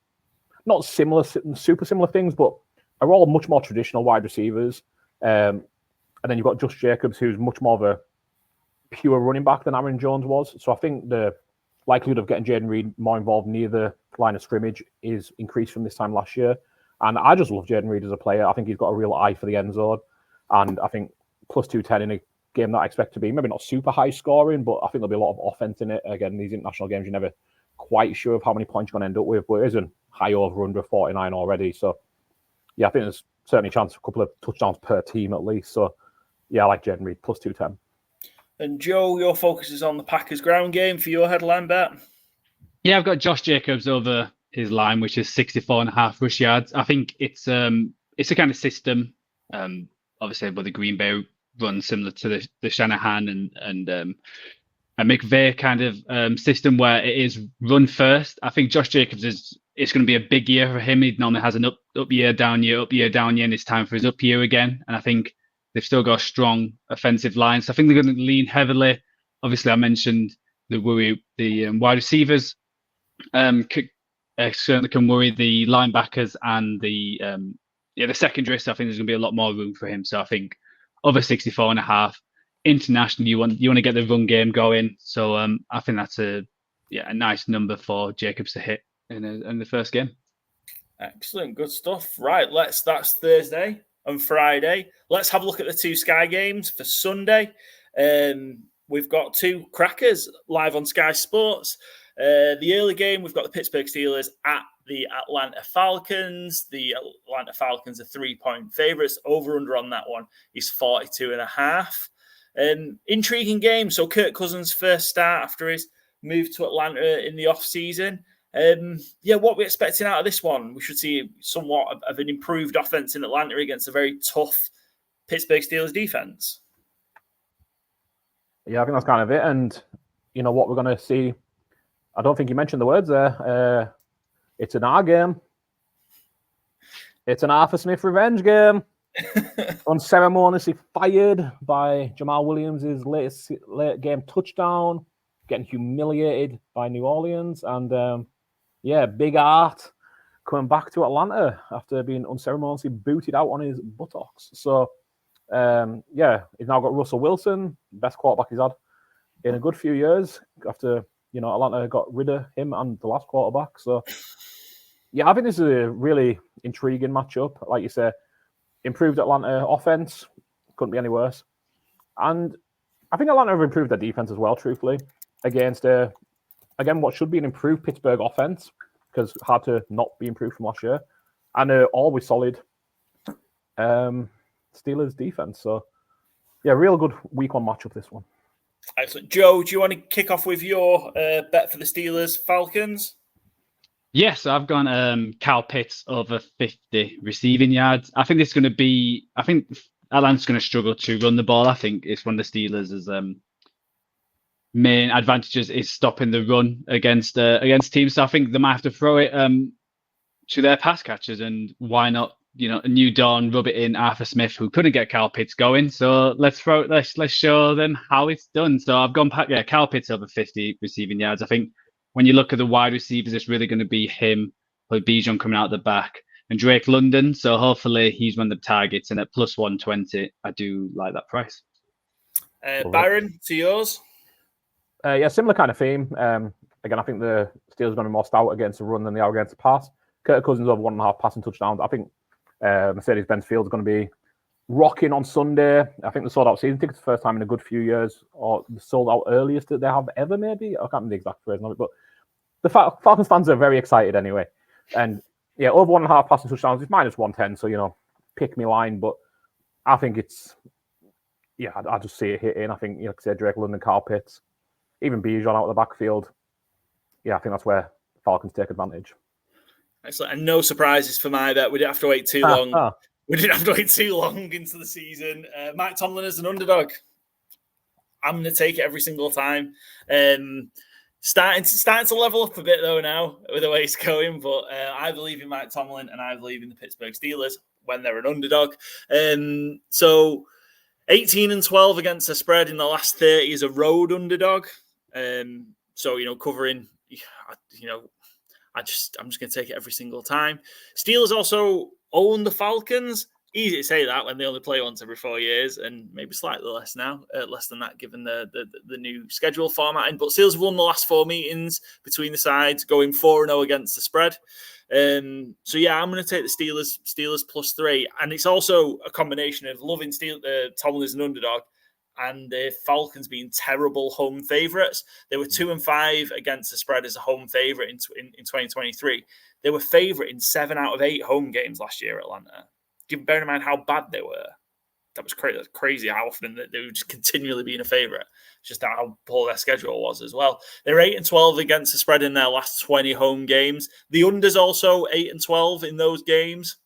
not super similar things, but are all much more traditional wide receivers. And then you've got Josh Jacobs, who's much more of a pure running back than Aaron Jones was. So I think the likelihood of getting Jaden Reed more involved near the line of scrimmage is increased from this time last year. And I just love Jaden Reed as a player. I think he's got a real eye for the end zone. And I think +210 in a game that I expect to be maybe not super high scoring, but I think there'll be a lot of offense in it. Again, these international games, you're never quite sure of how many points you're going to end up with, but it isn't high over under 49 already. So yeah, I think there's certainly a chance for a couple of touchdowns per team at least. So yeah, I like Jaden Reed +210. And Joe, your focus is on the Packers ground game for your headline bet. Yeah, I've got Josh Jacobs over his line, which is 64.5 rush yards. I think it's a kind of system, obviously, with the Green Bay run similar to the Shanahan and McVay kind of system where it is run first. I think Josh Jacobs it's going to be a big year for him. He normally has an up year, down year, up year, down year, and it's time for his up year again. And I think they've still got a strong offensive line. So I think they're going to lean heavily. Obviously, I mentioned the wide receivers certainly can worry the linebackers and the secondary. So I think there's going to be a lot more room for him. So I think over 64.5. Internationally, you want to get the run game going. So I think that's a nice number for Jacobs to hit in the first game. Excellent, good stuff. Right, that's Thursday and Friday. Let's have a look at the 2 Sky games for Sunday. We've got 2 crackers live on Sky Sports. The early game, we've got the Pittsburgh Steelers at the Atlanta Falcons. The Atlanta Falcons are 3-point favorites. Over under on that one is 42.5. Intriguing game. So Kirk Cousins' first start after his move to Atlanta in the off-season. What are we expecting out of this one? We should see somewhat of an improved offense in Atlanta against a very tough Pittsburgh Steelers defense. Yeah, I think that's kind of it. And, what we're going to see, I don't think you mentioned the words there. It's an R game. It's an Arthur Smith revenge game. Unceremoniously fired by Jamal Williams' late game touchdown, getting humiliated by New Orleans. And, Big Art coming back to Atlanta after being unceremoniously booted out on his buttocks. So, he's now got Russell Wilson, best quarterback he's had in a good few years after, Atlanta got rid of him and the last quarterback. So, I think this is a really intriguing matchup. Like you say, improved Atlanta offense, couldn't be any worse. And I think Atlanta have improved their defense as well, truthfully, against, again, what should be an improved Pittsburgh offense, because hard to not be improved from last year, and always solid Steelers defense. So, real good week one matchup, this one. Excellent. Joe, do you want to kick off with your bet for the Steelers Falcons? Yes, I've gone Kyle Pitts over 50 receiving yards. I think Atlanta's going to struggle to run the ball. I think it's one of the Steelers' main advantages is stopping the run against teams. So I think they might have to throw it to their pass catchers, and why not? A new dawn, rub it in Arthur Smith, who couldn't get Kyle Pitts going. So let's show them how it's done. So I've gone Kyle Pitts over 50 receiving yards. I think when you look at the wide receivers, it's really going to be him, or Bijan coming out the back, and Drake London. So hopefully he's one of the targets, and at plus 120, I do like that price. Byron, to yours? Similar kind of theme. Again, I think the Steelers are going to be more stout against the run than they are against the pass. Kirk Cousins over 1.5 passing touchdowns. I think Mercedes-Benz Field is going to be rocking on Sunday. I think they sold out season tickets the first time in a good few years, or the sold out earliest that they have ever, maybe. I can't remember the exact phrase of it, but the Falcons fans are very excited anyway. And over 1.5 passing touchdowns, it's minus 110, so, pick me line. But I think it's, I just see it hitting. I think, say Drake London, Kyle Pitts, even Bijan out of the backfield. I think that's where the Falcons take advantage. Excellent. And no surprises for my bet. We didn't have to wait too long. We didn't have to wait too long into the season. Mike Tomlin is an underdog. I'm going to take it every single time. Starting to level up a bit, though, now with the way it's going. But I believe in Mike Tomlin, and I believe in the Pittsburgh Steelers when they're an underdog. So 18-12 against the spread in the last 30 is a road underdog. Covering, I'm just going to take it every single time. Steelers also own the Falcons. Easy to say that when they only play once every 4 years, and maybe slightly less now, less than that given the new schedule formatting. But Steelers have won the last 4 meetings between the sides, going 4-0 against the spread. I'm going to take the Steelers plus 3. And it's also a combination of loving Tomlin as an underdog and the Falcons being terrible home favourites. They were 2-5 against the spread as a home favourite in 2023. They were favourite in 7 out of 8 home games last year at Atlanta. Bearing in mind how bad they were. That was crazy. That's crazy how often they were just continually being a favourite. Just how poor their schedule was as well. They're 8-12 against the spread in their last 20 home games. The under's also 8-12 in those games.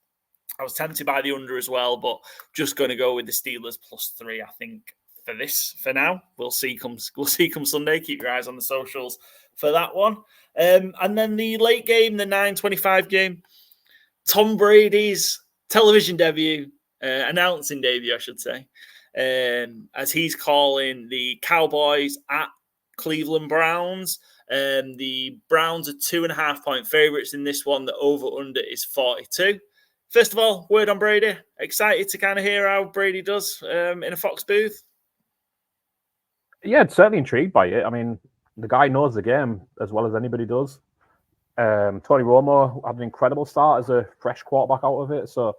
I was tempted by the under as well, but just going to go with the Steelers plus 3, I think. For now, we'll see come Sunday. Keep your eyes on the socials for that one. And then the late game, the 9:25 game, Tom Brady's television debut, announcing debut, I should say, as he's calling the Cowboys at Cleveland Browns. The Browns are 2.5-point favorites in this one. The over/under is 42. First of all, word on Brady. Excited to kind of hear how Brady does in a Fox booth. Yeah, it's certainly intrigued by it. I mean, the guy knows the game as well as anybody does. Tony Romo had an incredible start as a fresh quarterback out of it. So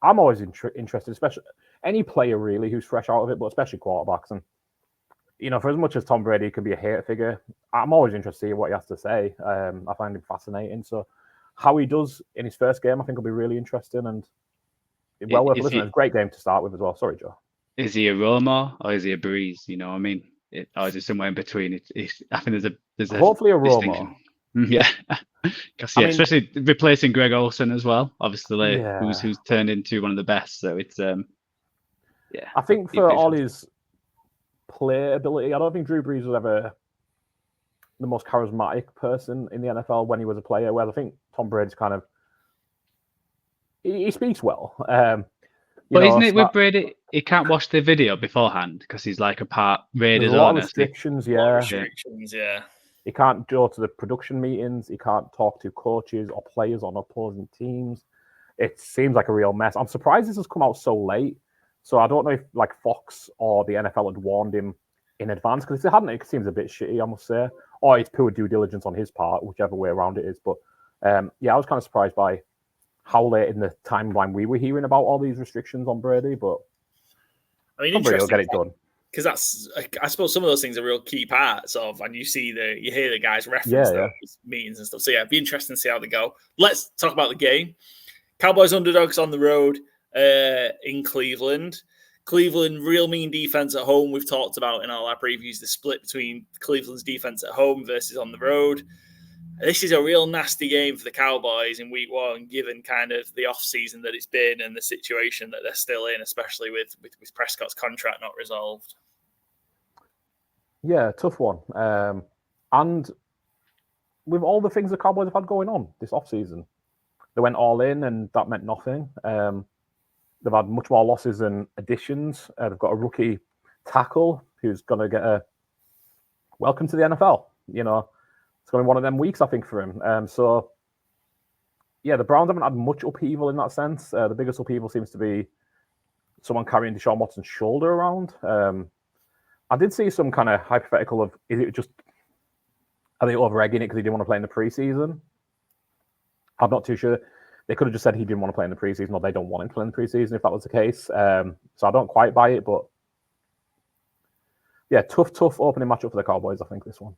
I'm always interested, especially any player really who's fresh out of it, but especially quarterbacks. And, for as much as Tom Brady can be a hater figure, I'm always interested to see what he has to say. I find him fascinating. So how he does in his first game, I think will be really interesting and well worth listening. It's a great game to start with as well. Sorry, Joe. Is he a Roma or is he a Breeze? You know what I mean? Or is it somewhere in between? I think there's a Hopefully a Roma. distinction. Yeah. Because I mean, especially replacing Greg Olsen as well, obviously, Yeah. who's turned into one of the best. So it's yeah. I think for all his playability, I don't think Drew Brees was ever the most charismatic person in the NFL when he was a player. Whereas I think Tom Brady's kind of he speaks well. But isn't it with Brady? He can't watch the video beforehand because he's like a part Raiders There's a lot owner. of restrictions, yeah. He can't go to the production meetings. He can't talk to coaches or players on opposing teams. It seems like a real mess. I'm surprised this has come out so late. So I don't know if like Fox or the NFL had warned him in advance, because if they hadn't, it seems a bit shitty, I must say. Or it's poor due diligence on his part, whichever way around it is. But yeah, I was kind of surprised by how late in the timeline we were hearing about all these restrictions on Brady. But I mean, somebody will get it done. Because that's, I suppose, some of those things are real key parts of, and you hear the guys reference those meetings and stuff. So yeah, it'd be interesting to see how they go. Let's talk about the game. Cowboys underdogs on the road in Cleveland. Cleveland, real mean defense at home. We've talked about in all our previews the split between Cleveland's defense at home versus on the road. This is a real nasty game for the Cowboys in week one, given kind of the off-season that it's been and the situation that they're still in, especially with Prescott's contract not resolved. Yeah, tough one. And with all the things the Cowboys have had going on this off-season, they went all in and that meant nothing. They've had much more losses than additions. They've got a rookie tackle who's going to get a welcome to the NFL. You know, it's going to be one of them weeks, I think, for him. So, yeah, the Browns haven't had much upheaval in that sense. The biggest upheaval seems to be someone carrying Deshaun Watson's shoulder around. I did see some kind of hypothetical of, are they over-egging it because he didn't want to play in the preseason? I'm not too sure. They could have just said he didn't want to play in the preseason, or they don't want him to play in the preseason if that was the case. So I don't quite buy it, but yeah, tough opening matchup for the Cowboys, I think, this one.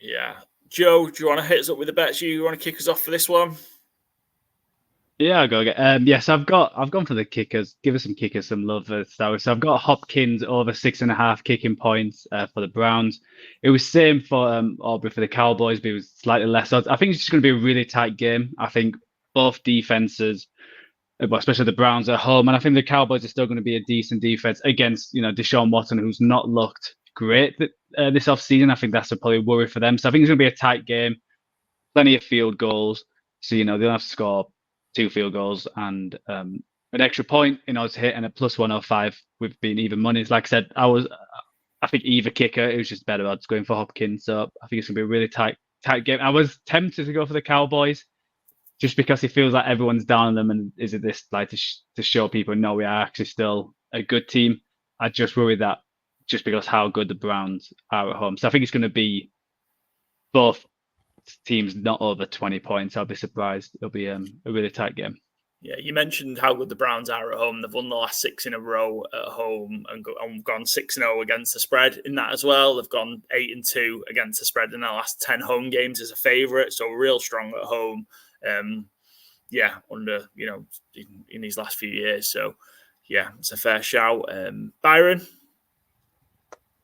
Yeah. Joe, do you want to hit us up with the bets? You want to kick us off for this one? Yeah, I'll go again. Yes, I've gone for the kickers. Give us some kickers some love for Star. So I've got Hopkins over 6.5 kicking points for the Browns. It was same for Aubrey for the Cowboys, but it was slightly less. I think it's just going to be a really tight game. I think both defenses, well, especially the Browns at home, and I think the Cowboys are still going to be a decent defense against Deshaun Watson, who's not looked great this offseason. I think that's a probably worry for them. So I think it's going to be a tight game, plenty of field goals. So they'll have to score 2 field goals and an extra point in order to hit, and a plus 105 with being even money. Like I said, I think either kicker, it was just better odds going for Hopkins. So I think it's going to be a really tight game. I was tempted to go for the Cowboys just because it feels like everyone's down on them, and is it this like to show people, no, we are actually still a good team. I just worry that just because how good the Browns are at home. So I think it's going to be both teams not over 20 points. I'll be surprised. It'll be a really tight game. Yeah, you mentioned how good the Browns are at home. They've won the last 6 in a row at home and gone 6-0 against the spread in that as well. They've gone 8-2 against the spread in their last 10 home games as a favourite. So real strong at home. Under in these last few years. So yeah, it's a fair shout. Byron.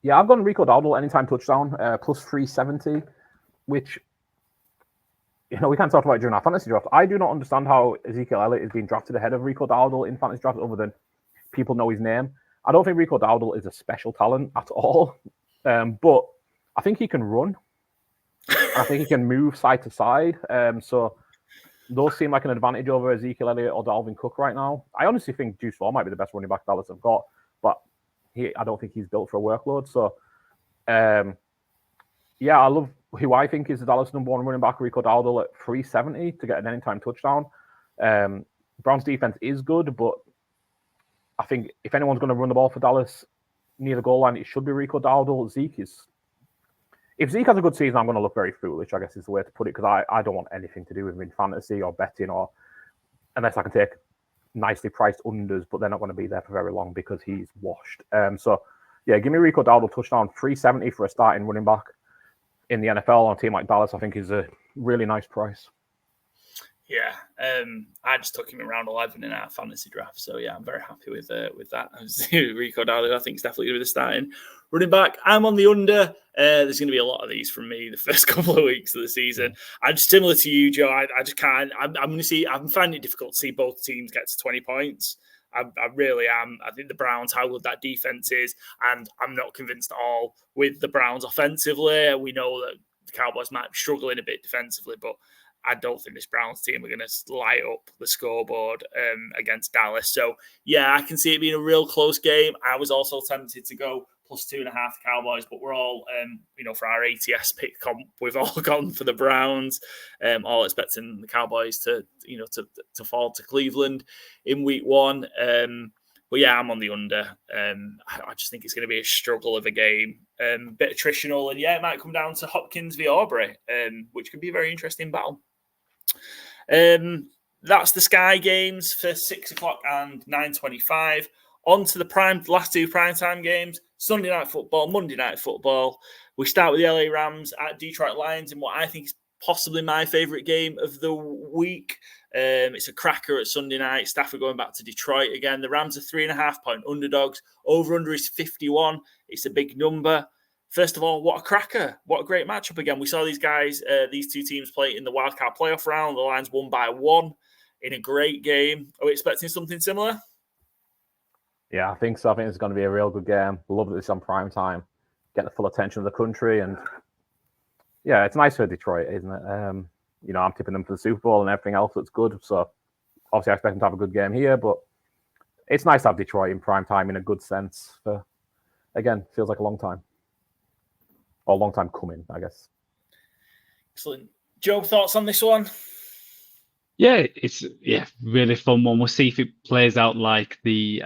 Yeah, I've gone Rico Dowdle anytime touchdown plus 370, which we can't talk about it during our fantasy draft. I do not understand how Ezekiel Elliott is being drafted ahead of Rico Dowdle in fantasy draft, other than people know his name. I don't think Rico Dowdle is a special talent at all, but I think he can run. I think he can move side to side. So those seem like an advantage over Ezekiel Elliott or Dalvin Cook right now. I honestly think Juice 4 might be the best running back Dallas have got, but I don't think he's built for a workload. So, I love who I think is the Dallas number 1 running back, Rico Dowdle, at 370 to get an anytime touchdown. Browns defense is good, but I think if anyone's going to run the ball for Dallas near the goal line, it should be Rico Dowdle. If Zeke has a good season, I'm going to look very foolish, I guess is the way to put it, because I don't want anything to do with him in fantasy or betting, or unless I can take nicely priced unders, but they're not going to be there for very long because he's washed. Give me Rico Dowdle touchdown, 370 for a starting running back in the NFL on a team like Dallas. I think is a really nice price. Yeah, I just took him around 11 in our fantasy draft. So, yeah, I'm very happy with that. Rico Daly, I think, is definitely going to be the starting running back. I'm on the under. There's going to be a lot of these from me the first couple of weeks of the season. I'm just similar to you, Joe. I just can't. I'm going to see. I'm finding it difficult to see both teams get to 20 points. I really am. I think the Browns, how good that defense is, and I'm not convinced at all with the Browns offensively. We know that the Cowboys might be struggling a bit defensively, but I don't think this Browns team are going to light up the scoreboard against Dallas. So, yeah, I can see it being a real close game. I was also tempted to go +2.5 Cowboys, but we're all, for our ATS pick comp, we've all gone for the Browns, all expecting the Cowboys to fall to Cleveland in week 1. But yeah, I'm on the under. I just think it's going to be a struggle of a game, bit attritional, and yeah, it might come down to Hopkins v Aubrey, which could be a very interesting battle. That's the Sky games for 6 o'clock and 9:25. On to the last two primetime games: Sunday night football, Monday night football. We start with the LA Rams at Detroit Lions in what I think is possibly my favourite game of the week. It's a cracker at Sunday night. Stafford going back to Detroit again. The Rams are 3.5-point underdogs. Over-under is 51. It's a big number. First of all, what a cracker. What a great matchup again. We saw these guys, these two teams play in the wildcard playoff round. The Lions won by 1 in a great game. Are we expecting something similar? Yeah, I think so. I think it's going to be a real good game. Love that it's on prime time. Get the full attention of the country. And yeah, it's nice for Detroit, isn't it? I'm tipping them for the Super Bowl and everything else that's good. So obviously I expect them to have a good game here, but it's nice to have Detroit in prime time in a good sense. Again, feels like a long time. Or a long time coming, I guess. Excellent. Joe, thoughts on this one? Yeah, it's really fun one. We'll see if it plays out like the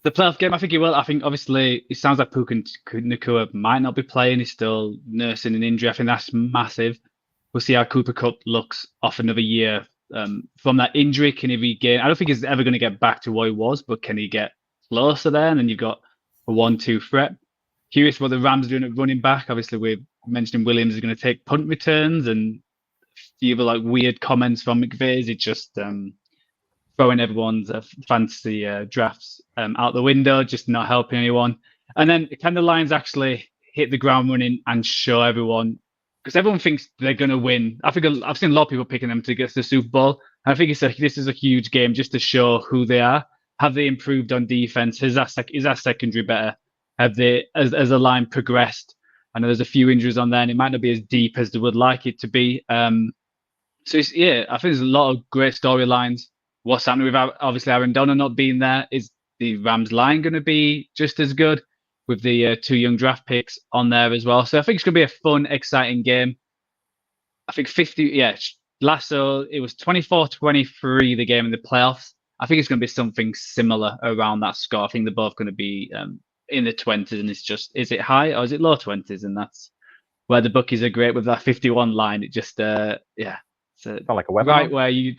playoff game. I think it will. I think obviously it sounds like Puka Nacua might not be playing. He's still nursing an injury. I think that's massive. We'll see how Cooper Kupp looks off another year from that injury. Can he regain? I don't think he's ever going to get back to what he was, but can he get closer there? And then you've got a 1-2 threat. Curious what the Rams are doing at running back. Obviously, we're mentioning Williams is going to take punt returns, and a few other weird comments from McVay. It's just throwing everyone's fantasy drafts out the window, just not helping anyone. And then can the Lions actually hit the ground running and show everyone? Because everyone thinks they're going to win. I think I've seen a lot of people picking them to get to the Super Bowl. And I think this is a huge game just to show who they are. Have they improved on defense? Is that secondary better? Have they, as the line progressed? I know there's a few injuries on there, and it might not be as deep as they would like it to be. I think there's a lot of great storylines. What's happening with obviously Aaron Donald not being there? Is the Rams line going to be just as good with the 2 young draft picks on there as well? So I think it's going to be a fun, exciting game. I think Lasso, it was 24-23 the game in the playoffs. I think it's going to be something similar around that score. I think they're both going to be in the 20s, and it's just, is it high or is it low 20s? And that's where the bookies are great with that 51 line. It just, it's like a weapon right where you,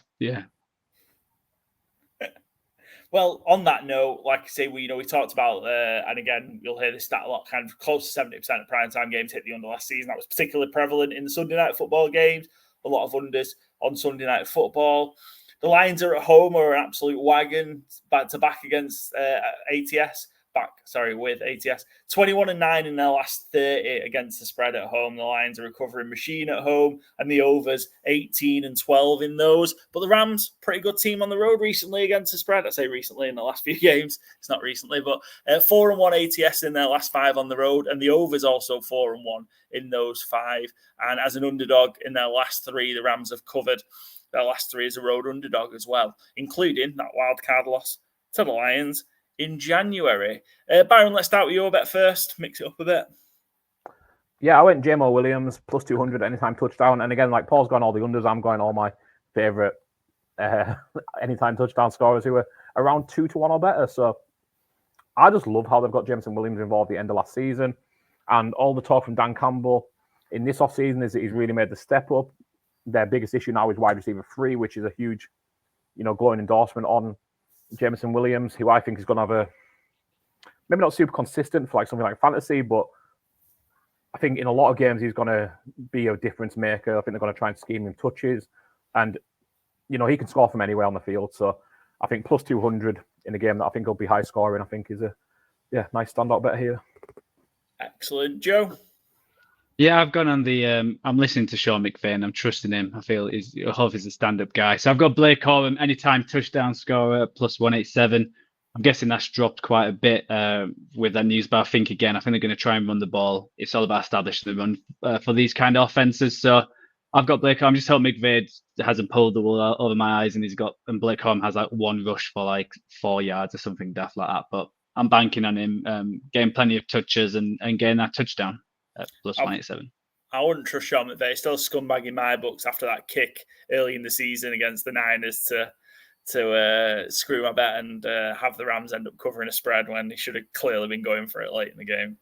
Well, on that note, like I say, we talked about, and again, you'll hear this stat a lot, kind of close to 70% of primetime games hit the under last season. That was particularly prevalent in the Sunday night football games. A lot of unders on Sunday night football. The Lions are at home, or an absolute wagon back to back against with ATS. 21-9 in their last 30 against the spread at home. The Lions are a recovering machine at home, and the overs 18-12 in those. But the Rams, pretty good team on the road recently against the spread. I say recently in the last few games. It's not recently, but 4-1 ATS in their last 5 on the road, and the overs also 4-1 in those 5. And as an underdog in their last 3, the Rams have covered their last 3 as a road underdog as well, including that wild card loss to the Lions in January. Byron, let's start with your bet first. Mix it up a bit. Yeah, I went J-Mo Williams +200 anytime touchdown. And again, like Paul's gone all the unders, I'm going all my favourite anytime touchdown scorers who are around 2-1 or better. So I just love how they've got Jameson Williams involved at the end of last season. And all the talk from Dan Campbell in this offseason is that he's really made the step up. Their biggest issue now is wide receiver 3, which is a huge, glowing endorsement on Jameson Williams, who I think is going to have a, maybe not super consistent for like something like fantasy, but I think in a lot of games he's going to be a difference maker. I think they're going to try and scheme him touches. And he can score from anywhere on the field. So I think plus 200 in a game that I think will be high scoring, I think is a nice standout bet here. Excellent. Joe? Yeah, I've gone on the. I'm listening to Sean McVay and I'm trusting him. I feel he's a stand-up guy. So I've got Blake Corum, anytime touchdown scorer, plus 187. I'm guessing that's dropped quite a bit with that news, but I think they're going to try and run the ball. It's all about establishing the run for these kind of offenses. So I've got Blake Corum. I'm just hoping McVay hasn't pulled the wool over my eyes, and Blake Corum has like one rush for like 4 yards or something daft like that. But I'm banking on him getting plenty of touches and getting that touchdown at plus 187. I wouldn't trust Sean McVay. He's still a scumbag in my books after that kick early in the season against the Niners to screw my bet and have the Rams end up covering a spread when he should have clearly been going for it late in the game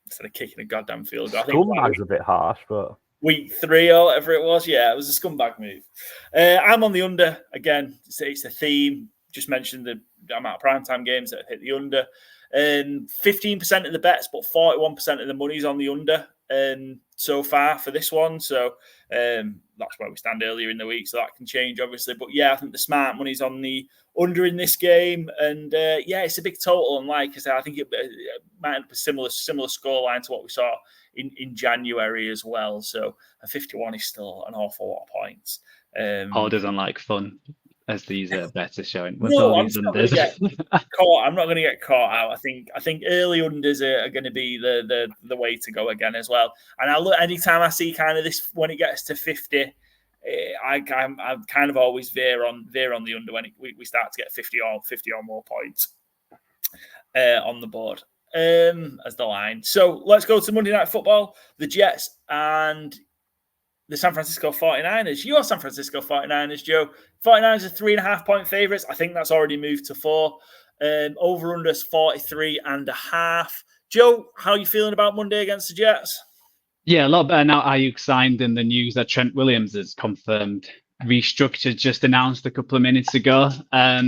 instead of kicking a goddamn field goal. Scumbag's a bit harsh, but week 3 or whatever it was, it was a scumbag move. I'm on the under again. It's a theme. Just mentioned the amount of primetime games that have hit the under. 15% of the bets, but 41% of the money's on the under so far for this one. So that's where we stand earlier in the week. So that can change, obviously. But I think the smart money's on the under in this game. And it's a big total. And like I said, I think it might end up a similar scoreline to what we saw in January as well. So a 51 is still an awful lot of points. Paul doesn't like fun, as these bets are showing. I'm not going to get caught out. I think early unders are going to be the way to go again as well. And I look anytime I see kind of this when it gets to 50, I kind of always veer on the under when we start to get 50 or more points on the board as the line. So let's go to Monday Night Football. The Jets and the San Francisco 49ers. Your San Francisco 49ers, Joe. 49ers are 3.5-point favourites. I think that's already moved to 4. Over-under is 43.5. Joe, how are you feeling about Monday against the Jets? Yeah, a lot better now. Ayuk signed, and the news that Trent Williams is confirmed. Restructured, just announced a couple of minutes ago. A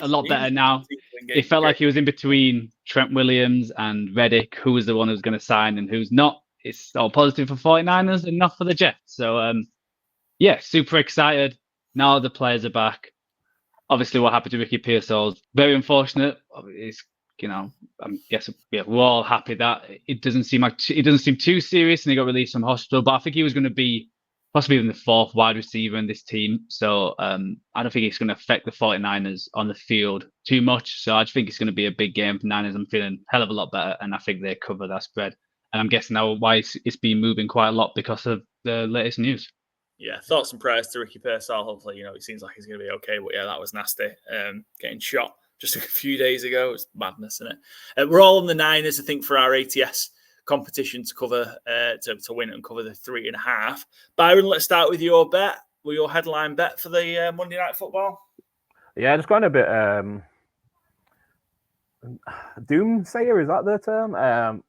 lot better now. It felt like he was in between Trent Williams and Reddick, who was the one who was going to sign and who's not. It's all positive for 49ers and not for the Jets. So, super excited. Now the players are back. Obviously, what happened to Ricky Pearsall is very unfortunate. I'm guessing we're all happy that it doesn't seem too serious and he got released from hospital. But I think he was going to be possibly even the 4th wide receiver in this team. So I don't think it's going to affect the 49ers on the field too much. So I just think it's going to be a big game for Niners. I'm feeling a hell of a lot better, and I think they cover that spread. And I'm guessing now why it's been moving quite a lot because of the latest news. Yeah, thoughts and prayers to Ricky Pearsall. Hopefully, it seems like he's going to be okay. But that was nasty. Getting shot just a few days ago. It's madness, isn't it? We're all on the Niners, I think, for our ATS competition to cover to win and cover the 3.5. Byron, let's start with your bet. Your headline bet for the Monday Night Football. Yeah, just going a bit doomsayer. Is that the term?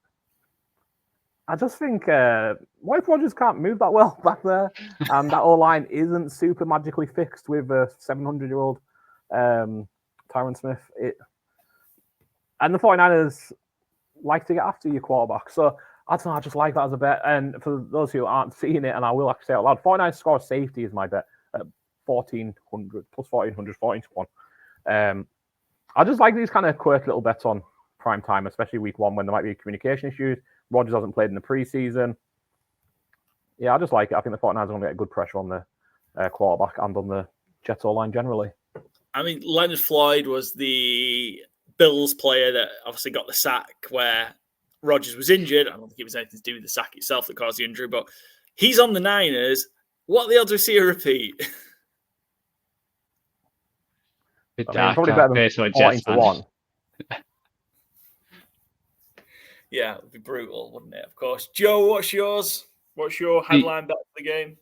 I just think what if Rodgers can't move that well back there, and that O-line isn't super magically fixed with a 700-year-old Tyron Smith. And the 49ers like to get after your quarterback. So I don't know, I just like that as a bet. And for those who aren't seeing it, and I will actually say it out loud, 49ers score safety is my bet at 1,400, plus 1,400, 14-1. I just like these kind of quirky little bets on prime time, especially week 1 when there might be communication issues. Rodgers hasn't played in the preseason. Yeah, I just like it. I think the 49ers are going to get good pressure on the quarterback and on the Jets O-line generally. I mean, Leonard Floyd was the Bills player that obviously got the sack where Rodgers was injured. I don't think it was anything to do with the sack itself that caused the injury, but he's on the Niners. What are the odds we see a repeat? Probably better than 14-1. Yeah, it would be brutal, wouldn't it? Of course. Joe, what's yours? What's your headline bet for the game?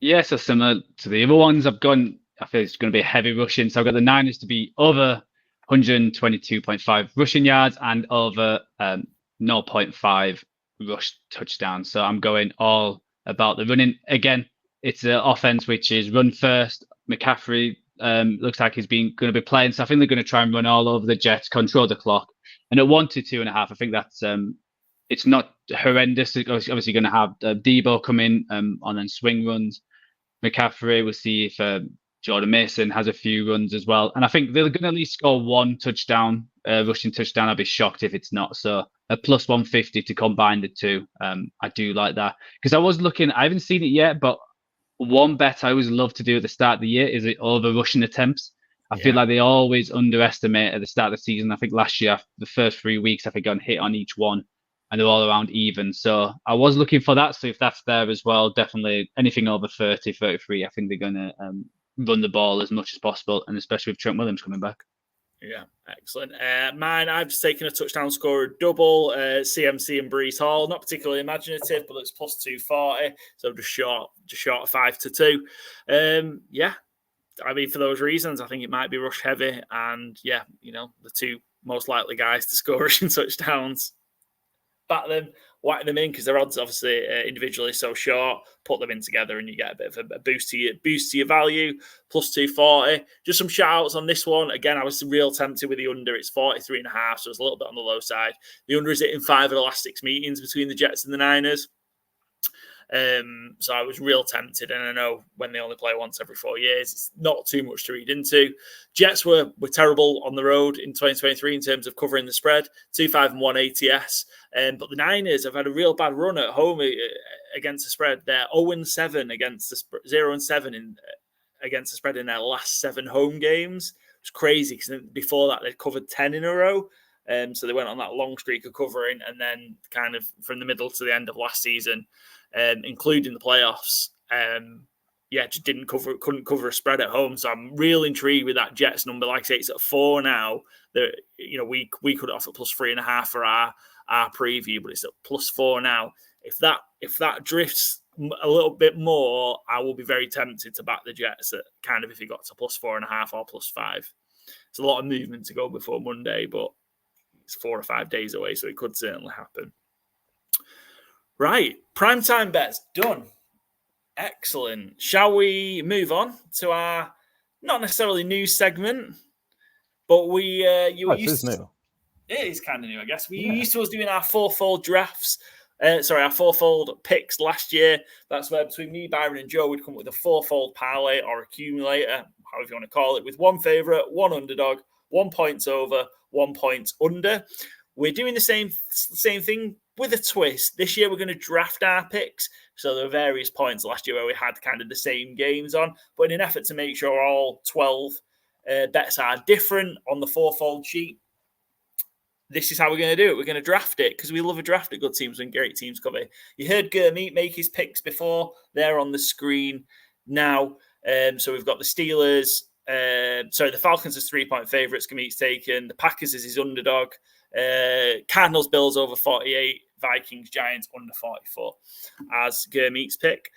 Yeah, so similar to the other ones, I feel it's going to be a heavy rushing. So I've got the Niners to be over 122.5 rushing yards and over 0.5 rush touchdowns. So I'm going all about the running. Again, it's an offense which is run first. McCaffrey looks like he's going to be playing. So I think they're going to try and run all over the Jets, control the clock. And at 1 to 2.5, I think that's it's not horrendous. Obviously going to have Debo come in on then swing runs. McCaffrey. We'll see if Jordan Mason has a few runs as well. And I think they're going to at least score one touchdown, rushing touchdown. I'd be shocked if it's not. So a plus 150 to combine the two. I do like that. Because I was looking, I haven't seen it yet, but one bet I always love to do at the start of the year is over rushing attempts. I feel like they always underestimate at the start of the season. I think last year, the first 3 weeks, I think I got hit on each one, and they're all around even. So I was looking for that. So if that's there as well, definitely anything over 30, 33, I think they're going to run the ball as much as possible, and especially with Trent Williams coming back. Yeah, excellent. Mine, I've just taken a touchdown scorer double, CMC and Breece Hall. Not particularly imaginative, but it's plus 240, so just short of 5-2. Yeah, I mean, for those reasons, I think it might be rush heavy, and yeah, the two most likely guys to score rushing touchdowns. Back them, whack them in, because their odds obviously individually so short. Put them in together and you get a bit of a boost to your value. Plus 240. Just some shout outs on this one. Again, I was real tempted with the under. It's 43.5, so it's a little bit on the low side. The under is hitting 5 of the last 6 meetings between the Jets and the Niners. So I was real tempted, and I know when they only play once every 4 years, it's not too much to read into. Jets were terrible on the road in 2023 in terms of covering the spread, 2-5-1 ATS. But the Niners have had a real bad run at home against the spread. They're 0-7 against the 0-7 against the spread in their last 7 home games. It's crazy because before that they'd covered 10 in a row. So they went on that long streak of covering, and then kind of from the middle to the end of last season, including the playoffs, just couldn't cover a spread at home. So I'm real intrigued with that Jets number. Like I say, it's at 4 now. We could offer plus 3.5 for our preview, but it's at plus 4 now. If that drifts a little bit more, I will be very tempted to back the Jets at kind of if it got to plus 4.5 or plus 5. It's a lot of movement to go before Monday, but it's 4 or 5 days away, so it could certainly happen. Right, primetime bets done. Excellent. Shall we move on to our not necessarily news segment, but it is new. It is kind of new, I guess. We used to us doing our FourFold drafts. Our FourFold picks last year. That's where between me, Byron, and Joe would come up with a FourFold parlay or accumulator, however you want to call it, with one favourite, one underdog, 1 point over, 1 point under. We're doing the same thing with a twist. This year, we're going to draft our picks. So there were various points last year where we had kind of the same games on, but in an effort to make sure all 12 bets are different on the FourFold sheet, this is how we're going to do it. We're going to draft it because we love a draft at good teams when great teams cover. You heard Gurmeet make his picks before. They're on the screen now. So we've got the Steelers. The Falcons as 3-point favourites. Gurmeet's taken. The Packers as his underdog. Cardinals, Bills over 48. Vikings, Giants under 44 as Gurmeet's pick.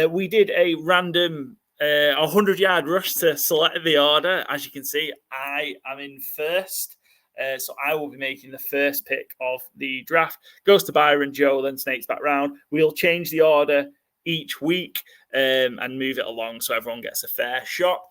We did a random 100-yard rush to select the order. As you can see, I am in first. So I will be making the first pick of the draft. Goes to Byron, Joe, then snakes back round. We'll change the order each week and move it along so everyone gets a fair shot.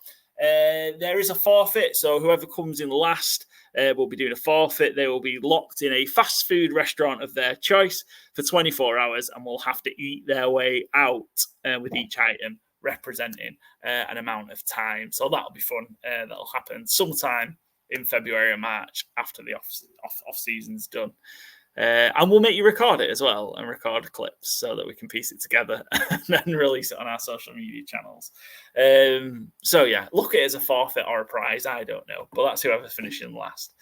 There is a forfeit, so whoever comes in last will be doing a forfeit. They will be locked in a fast food restaurant of their choice for 24 hours and will have to eat their way out with each item representing an amount of time. So that'll be fun. That'll happen sometime in February or March after the off season's done. And we'll make you record it as well and record clips so that we can piece it together and then release it on our social media channels. Look at it as a forfeit or a prize. I don't know, but that's whoever's finishing last.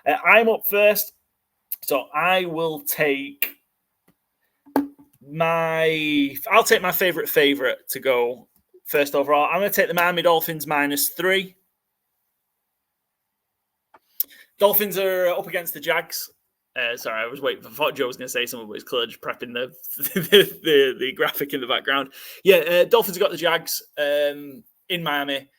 I'm up first, so I will take my favorite to go first overall. I'm going to take the Miami Dolphins -3. Dolphins are up against the Jags. Sorry, I was waiting. I thought Joe was going to say something, but he's clearly just prepping the graphic in the background. Dolphins have got the Jags in Miami.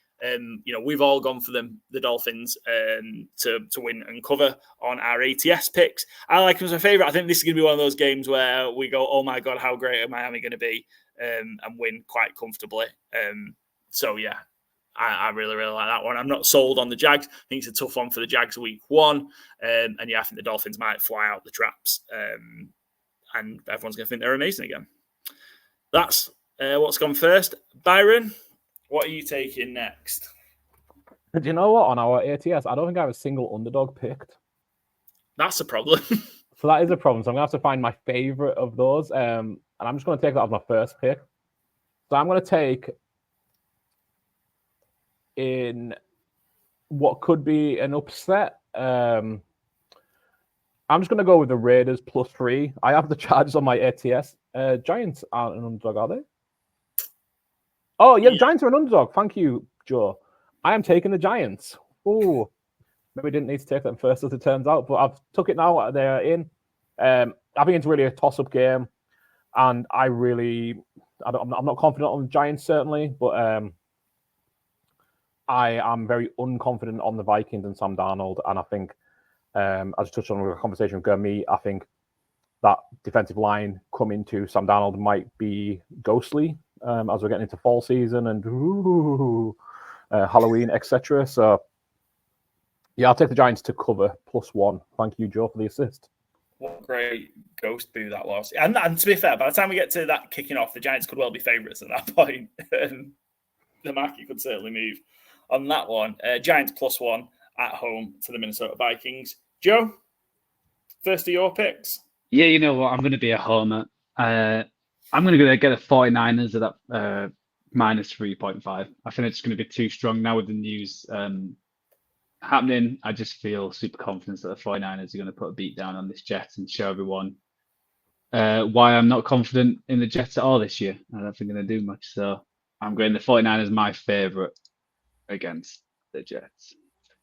We've all gone for them, the Dolphins, to win and cover on our ATS picks. I like them as my favorite. I think this is going to be one of those games where we go, oh my God, how great are Miami going to be, and win quite comfortably. I really, really like that one. I'm not sold on the Jags. I think it's a tough one for the Jags week 1. I think the Dolphins might fly out the traps. And everyone's going to think they're amazing again. That's What's gone first? Byron, what are you taking next? Do you know what? On our ATS, I don't think I have a single underdog picked. That's a problem. So that is a problem. So I'm going to have to find my favorite of those. And I'm just going to take that as my first pick. So I'm going to take in what could be an upset. I'm just going to go with the Raiders +3. I have the Chargers on my ATS. Giants aren't an underdog, are they? Oh, yeah, Giants are an underdog. Thank you, Joe. I am taking the Giants. Oh, maybe didn't need to take them first as it turns out, but I've took it now. They're in. I think it's really a toss-up game, and I'm not confident on the Giants certainly, but I am very unconfident on the Vikings and Sam Darnold, and I think, as I touched on with a conversation with Gurmeet, I think that defensive line coming to Sam Darnold might be ghostly as we're getting into fall season and Halloween, etc. So, yeah, I'll take the Giants to cover +1. Thank you, Joe, for the assist. What a great ghost boo that was. And to be fair, by the time we get to that kicking off, the Giants could well be favourites at that point. The market could certainly move on that one. Giants +1 at home to the Minnesota Vikings. Joe, first of your picks? Yeah, you know what? I'm going to be a homer. I'm going to get the 49ers at that -3.5. I think it's going to be too strong now with the news happening. I just feel super confident that the 49ers are going to put a beat down on this Jets and show everyone why I'm not confident in the Jets at all this year. I don't think they're going to do much. So I'm going the 49ers my favourite against the Jets.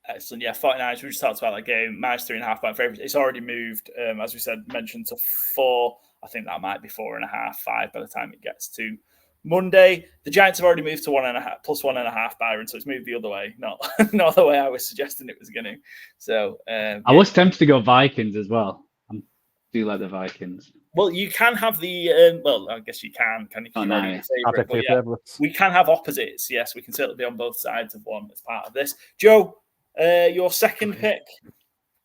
Excellent. Yeah, 49ers, we just talked about that game. -3.5 point favourites. It's already moved, as we mentioned, to 4. I think that might be 4.5, 5 by the time it gets to Monday. The Giants have already moved to 1.5, +1.5, Byron. So it's moved the other way, not the way I was suggesting it was going to. So I was tempted to go Vikings as well. I do like the Vikings. Well, you can have the. I guess you can. Can you? We can have opposites. Yes, we can certainly be on both sides of one as part of this. Joe, your second pick.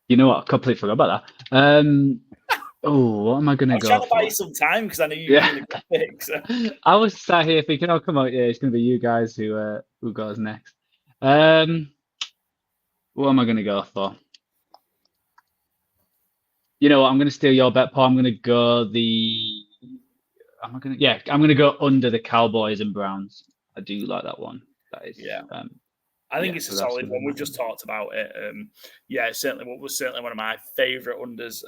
You know what? I completely forgot about that. What am I going to go? I'm trying to buy you some time because I know you're going to pick. So. I was sat here thinking, "Oh, come on, yeah, it's going to be you guys who goes next." What am I going to go for? You know what? I'm going to steal your bet, Paul. I'm going to go I'm going to go under the Cowboys and Browns. I do like that one. That is, I think it's a solid one. We've just talked about it. It's certainly one of my favourite unders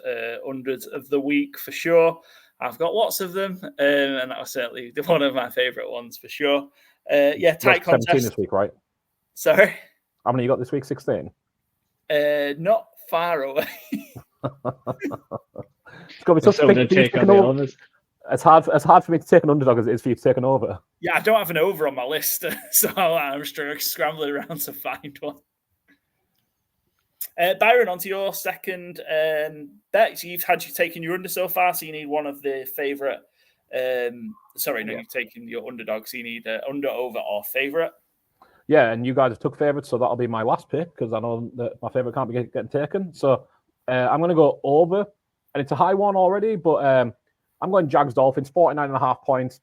of the week for sure. I've got lots of them, and that was certainly one of my favourite ones for sure. Tight contest 17 this week, right? Sorry, how many you got this week? 16. Not far away. It's got to be tough to take on the overs. It's hard for me to take an underdog as it is for you to take an over. Yeah, I don't have an over on my list, so I'm scrambling around to find one. Byron, on to your second bet. So you've taken your under so far, so you need one of the favourite. You've taken your underdog, so you need under, over, or favourite. Yeah, and you guys have took favourites, so that'll be my last pick because I know that my favourite can't be getting taken. So I'm going to go over, and it's a high one already, but I'm going Jags Dolphins, 49.5 points.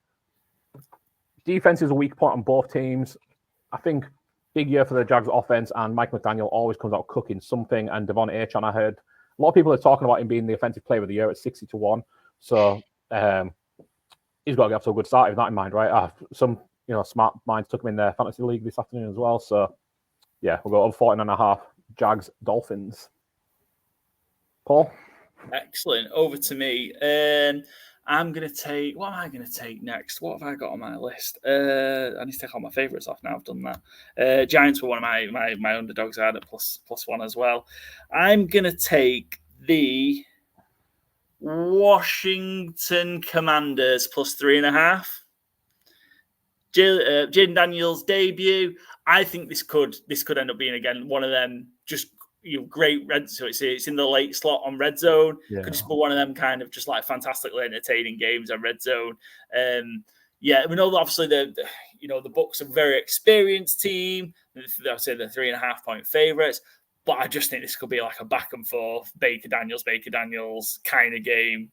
Defense is a weak point on both teams. I think big year for the Jags offense, and Mike McDaniel always comes out cooking something. And Devon Achane, I heard a lot of people are talking about him being the offensive player of the year at 60-1. So he's got to get off to a good start with that in mind, right? Some smart minds took him in their fantasy league this afternoon as well. So yeah, we'll go over 49.5. Jags Dolphins. Paul. Excellent. Over to me. I'm going to take... What am I going to take next? What have I got on my list? I need to take all my favourites off now. I've done that. Giants were one of my underdogs. I had at +1 as well. I'm going to take the Washington Commanders +3.5. Jaden Daniels' debut. I think this could end up being, again, one of them just... great red. So it's in the late slot on Red Zone. Yeah. Could just be one of them kind of just like fantastically entertaining games on Red Zone. We know that obviously the Bucs are a very experienced team. I'd say they're 3.5 point favorites, but I just think this could be like a back and forth Baker Daniels kind of game.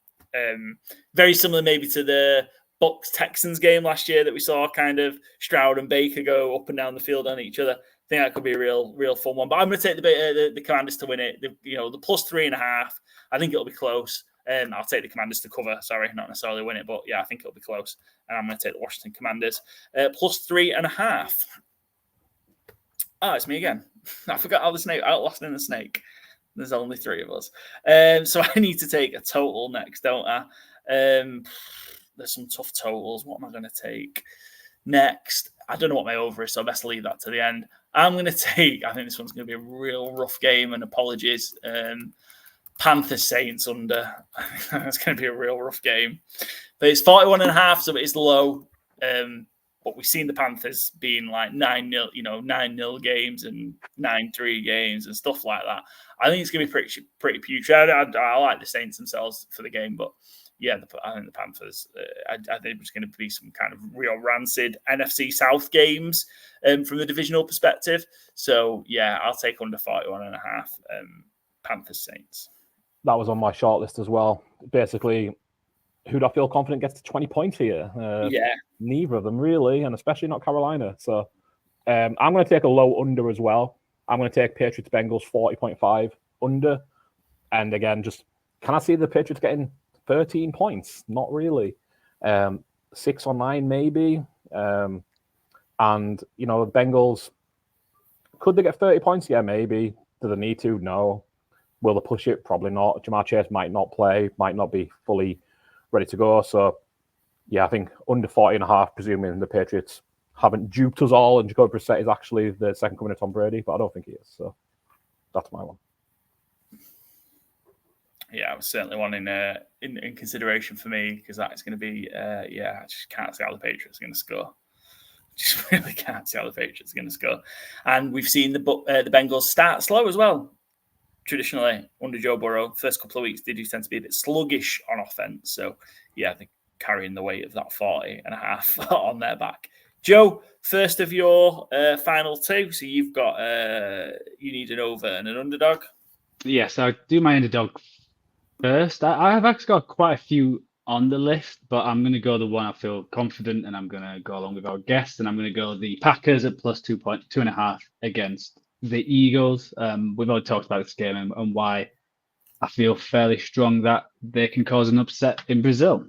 Very similar maybe to the Bucks Texans game last year that we saw kind of Stroud and Baker go up and down the field on each other. I think that could be a real fun one. But I'm going to take the Commanders to win it. The plus 3.5. I think it'll be close. I'll take the Commanders to cover. Sorry, not necessarily win it, but yeah, I think it'll be close. And I'm going to take the Washington Commanders plus 3.5. Oh, it's me again. I forgot how the snake. I lost in the snake. There's only 3 of us. So I need to take a total next, don't I? There's some tough totals. What am I going to take next? I don't know what my over is, so I best leave that to the end. I'm going to take, I think this one's going to be a real rough game, and apologies. Panthers Saints under. It's going to be a real rough game. But it's 41.5, so it is low. But we've seen the Panthers being like 9-0, 9-0 games and 9-3 games and stuff like that. I think it's going to be pretty putrid. I like the Saints themselves for the game, but yeah, I think the Panthers, I think it's going to be some kind of real rancid NFC South games from the divisional perspective. So yeah, I'll take under 41.5 Panthers Saints. That was on my shortlist as well. Basically, who do I feel confident gets to 20 points here? Neither of them really, and especially not Carolina. So I'm going to take a low under as well. I'm going to take Patriots Bengals 40.5 under. And again, just can I see the Patriots getting 13 points? Not really. 6 or 9 maybe. And the Bengals, could they get 30 points? Yeah, maybe. Do they need to? No. Will they push it? Probably not. Jamar Chase might not play, might not be fully ready to go. So, yeah, I think under 40.5, presuming the Patriots haven't duped us all and Jacoby Brissett is actually the second coming of Tom Brady, but I don't think he is. So, that's my one. Yeah, it was certainly one in consideration for me because that's going to be, I just can't see how the Patriots are going to score. Just really can't see how the Patriots are going to score. And we've seen the Bengals start slow as well. Traditionally, under Joe Burrow, first couple of weeks, they do tend to be a bit sluggish on offense. So, yeah, I think carrying the weight of that 40.5 on their back. Joe, first of your final 2. So you've got, you need an over and an underdog. Yes, I'll do my underdog first. I have actually got quite a few on the list, but I'm going to go the one I feel confident, and I'm going to go along with our guest, and I'm going to go the Packers at plus 2.5 against the Eagles. We've already talked about this game and why I feel fairly strong that they can cause an upset in Brazil.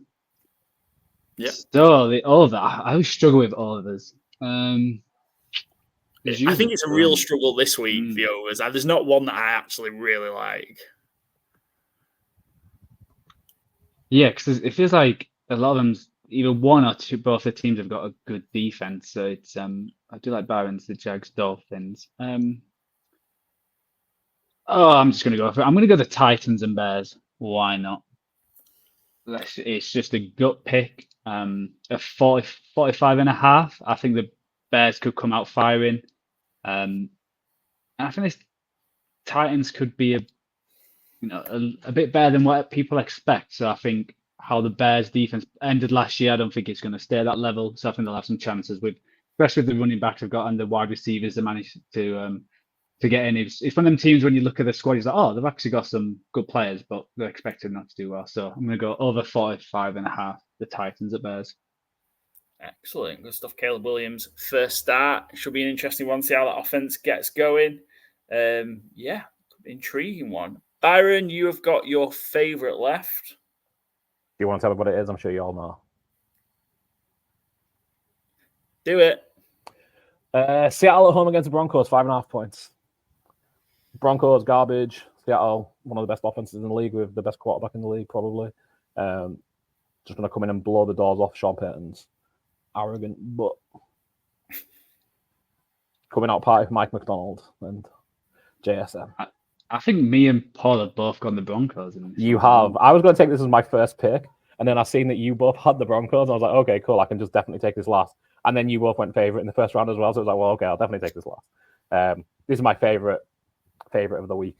Yeah. So the over, I always struggle with overs. I think it's a real struggle this week, the overs. There's not one that I actually really like. Yeah, because it feels like a lot of them's either one or two. Both the teams have got a good defense, so it's I do like Byron's the Jags Dolphins. I'm just gonna go for it. I'm gonna go the Titans and Bears. Why not? It's just a gut pick. A 45.5. I think the Bears could come out firing. And I think this Titans could be a bit better than what people expect. So I think how the Bears defense ended last year, I don't think it's going to stay at that level. So I think they'll have some chances especially with the running backs they've got and the wide receivers they managed to get in. It's one of them teams when you look at the squad, you're like, oh, they've actually got some good players, but they're expected not to do well. So I'm going to go over 45.5, the Titans at Bears. Excellent. Good stuff. Caleb Williams, first start. Should be an interesting one. See how that offense gets going. Intriguing one. Byron, you have got your favourite left. Do you want to tell me what it is? I'm sure you all know. Do it. Seattle at home against the Broncos, 5.5 points. Broncos, garbage. Seattle, one of the best offenses in the league with the best quarterback in the league, probably. Just going to come in and blow the doors off Sean Payton's arrogant butt. Coming out party for Mike McDonald and JSM. I think me and Paul have both gone the Broncos. You have. I was going to take this as my first pick, and then I seen that you both had the Broncos. I was like, okay, cool. I can just definitely take this last. And then you both went favorite in the first round as well. So I was like, well, okay, I'll definitely take this last. This is my favorite of the week,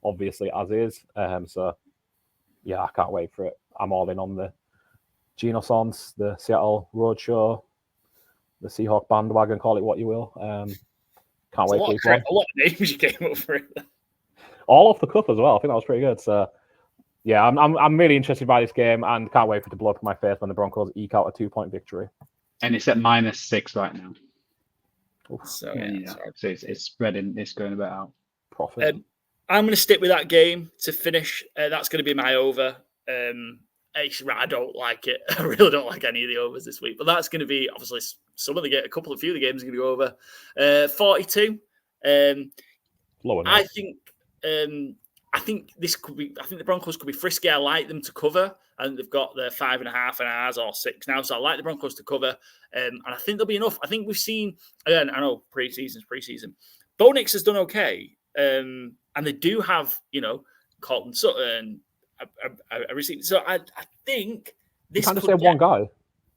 obviously, as is. So, yeah, I can't wait for it. I'm all in on the Geno Sons, the Seattle Roadshow, the Seahawk bandwagon, call it what you will. Can't wait for it. A lot of names you came up for it. All off the cuff as well. I think that was pretty good. So, Yeah, I'm really interested by this game and can't wait for it to blow up in my face when the Broncos eke out a 2-point victory. And it's at -6 right now. So so it's spreading. It's going a bit out. Profit. I'm going to stick with that game to finish. That's going to be my over. I don't like it. I really don't like any of the overs this week. But that's going to be obviously a few of the games are going to go over. 42. Low enough. I think this could be. I think the Broncos could be frisky. I like them to cover, and they've got the 5.5 and ours or 6 now. So I like the Broncos to cover, and I think there'll be enough. I think we've seen again. I know preseason's preseason. Bo Nix has done okay, and they do have Colton Sutton. A receiver. So I think this. You can't just say one guy.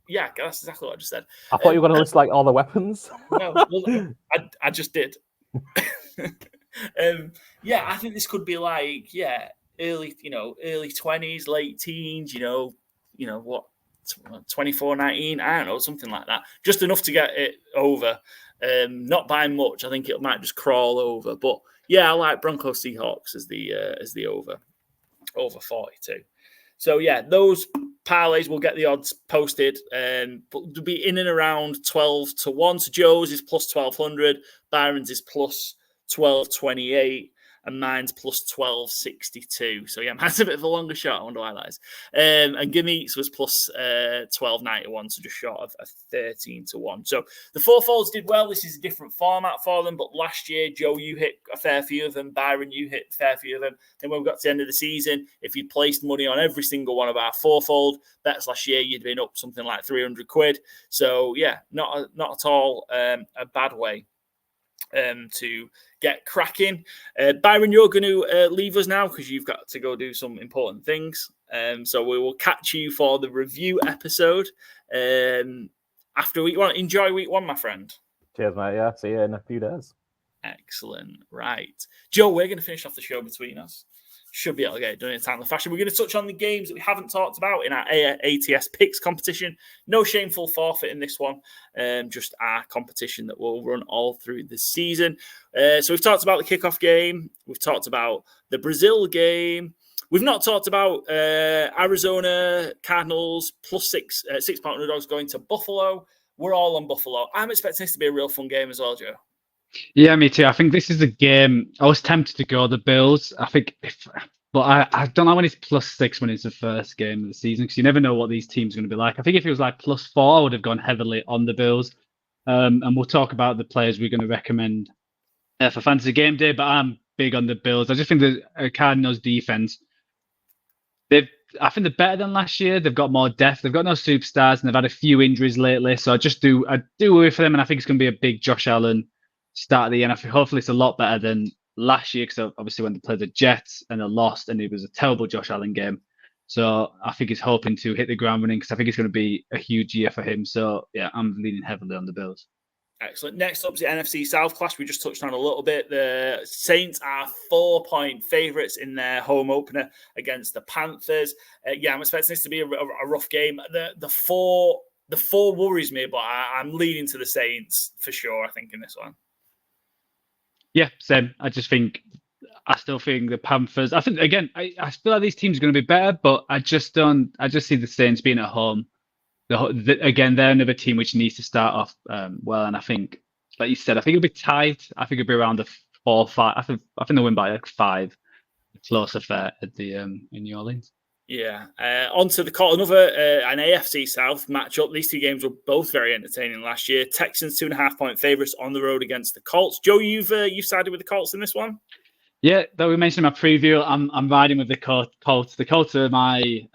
Yeah, that's exactly what I just said. I thought you were going to list like all the weapons. No, well, I just did. I think this could be like early 20s, late teens. 24-19. I don't know, something like that. Just enough to get it over. Not by much. I think it might just crawl over. But yeah, I like Broncos Seahawks as the over 42. So yeah, those parlays will get the odds posted, but they'll be in and around 12-1. So Joe's is plus 1,200, Byron's is plus 1,228, and mine's plus 1,262. So yeah, mine's a bit of a longer shot. I wonder why that is. And Gurmeet's was plus 1,291, so just short of 13-1. So the FourFolds did well. This is a different format for them, but last year, Joe, you hit a fair few of them. Byron, you hit a fair few of them. Then when we got to the end of the season, if you placed money on every single one of our FourFold bets last year, you'd been up something like 300 quid. So yeah, not at all a bad way to get cracking. Byron, you're going to leave us now because you've got to go do some important things. So we will catch you for the review episode after week 1. Enjoy week 1, my friend. Cheers, mate. Yeah, see you in a few days. Excellent. Right. Joe, we're going to finish off the show between us. Should be able to get it done in a timely fashion. We're going to touch on the games that we haven't talked about in our ATS Picks competition. No shameful forfeit in this one. Just our competition that will run all through the season. So we've talked about the kickoff game. We've talked about the Brazil game. We've not talked about Arizona Cardinals plus 6-point underdogs going to Buffalo. We're all on Buffalo. I'm expecting this to be a real fun game as well, Joe. Yeah, me too. I think this is a game. I was tempted to go the Bills. I think, but I don't know when it's +6 when it's the first game of the season because you never know what these teams are going to be like. I think if it was like +4, I would have gone heavily on the Bills. And we'll talk about the players we're going to recommend for Fantasy Game Day. But I'm big on the Bills. I just think the Cardinals defense. I think they're better than last year. They've got more depth. They've got no superstars, and they've had a few injuries lately. So I do worry for them, and I think it's going to be a big Josh Allen start of the year. And I think hopefully it's a lot better than last year because obviously when they played the Jets and they lost, and it was a terrible Josh Allen game. So I think he's hoping to hit the ground running because I think it's going to be a huge year for him. So yeah, I'm leaning heavily on the Bills. Excellent. Next up is the NFC South clash. We just touched on a little bit. The Saints are 4-point favourites in their home opener against the Panthers. I'm expecting this to be a rough game. The four worries me, but I'm leaning to the Saints for sure, I think, in this one. Yeah, same. I still think the Panthers. I think again, I feel like these teams are going to be better, but I just see the Saints being at home. Again, they're another team which needs to start off well, and I think, like you said, I think it'll be tight. I think it'll be around the 4-5. I think they'll win by like 5. A close affair at the in New Orleans. Yeah. On to another an AFC South matchup. These two games were both very entertaining last year. Texans 2.5-point favourites on the road against the Colts. Joe, you've sided with the Colts in this one? Yeah, that we mentioned in my preview. I'm riding with the Colts. The Colts are my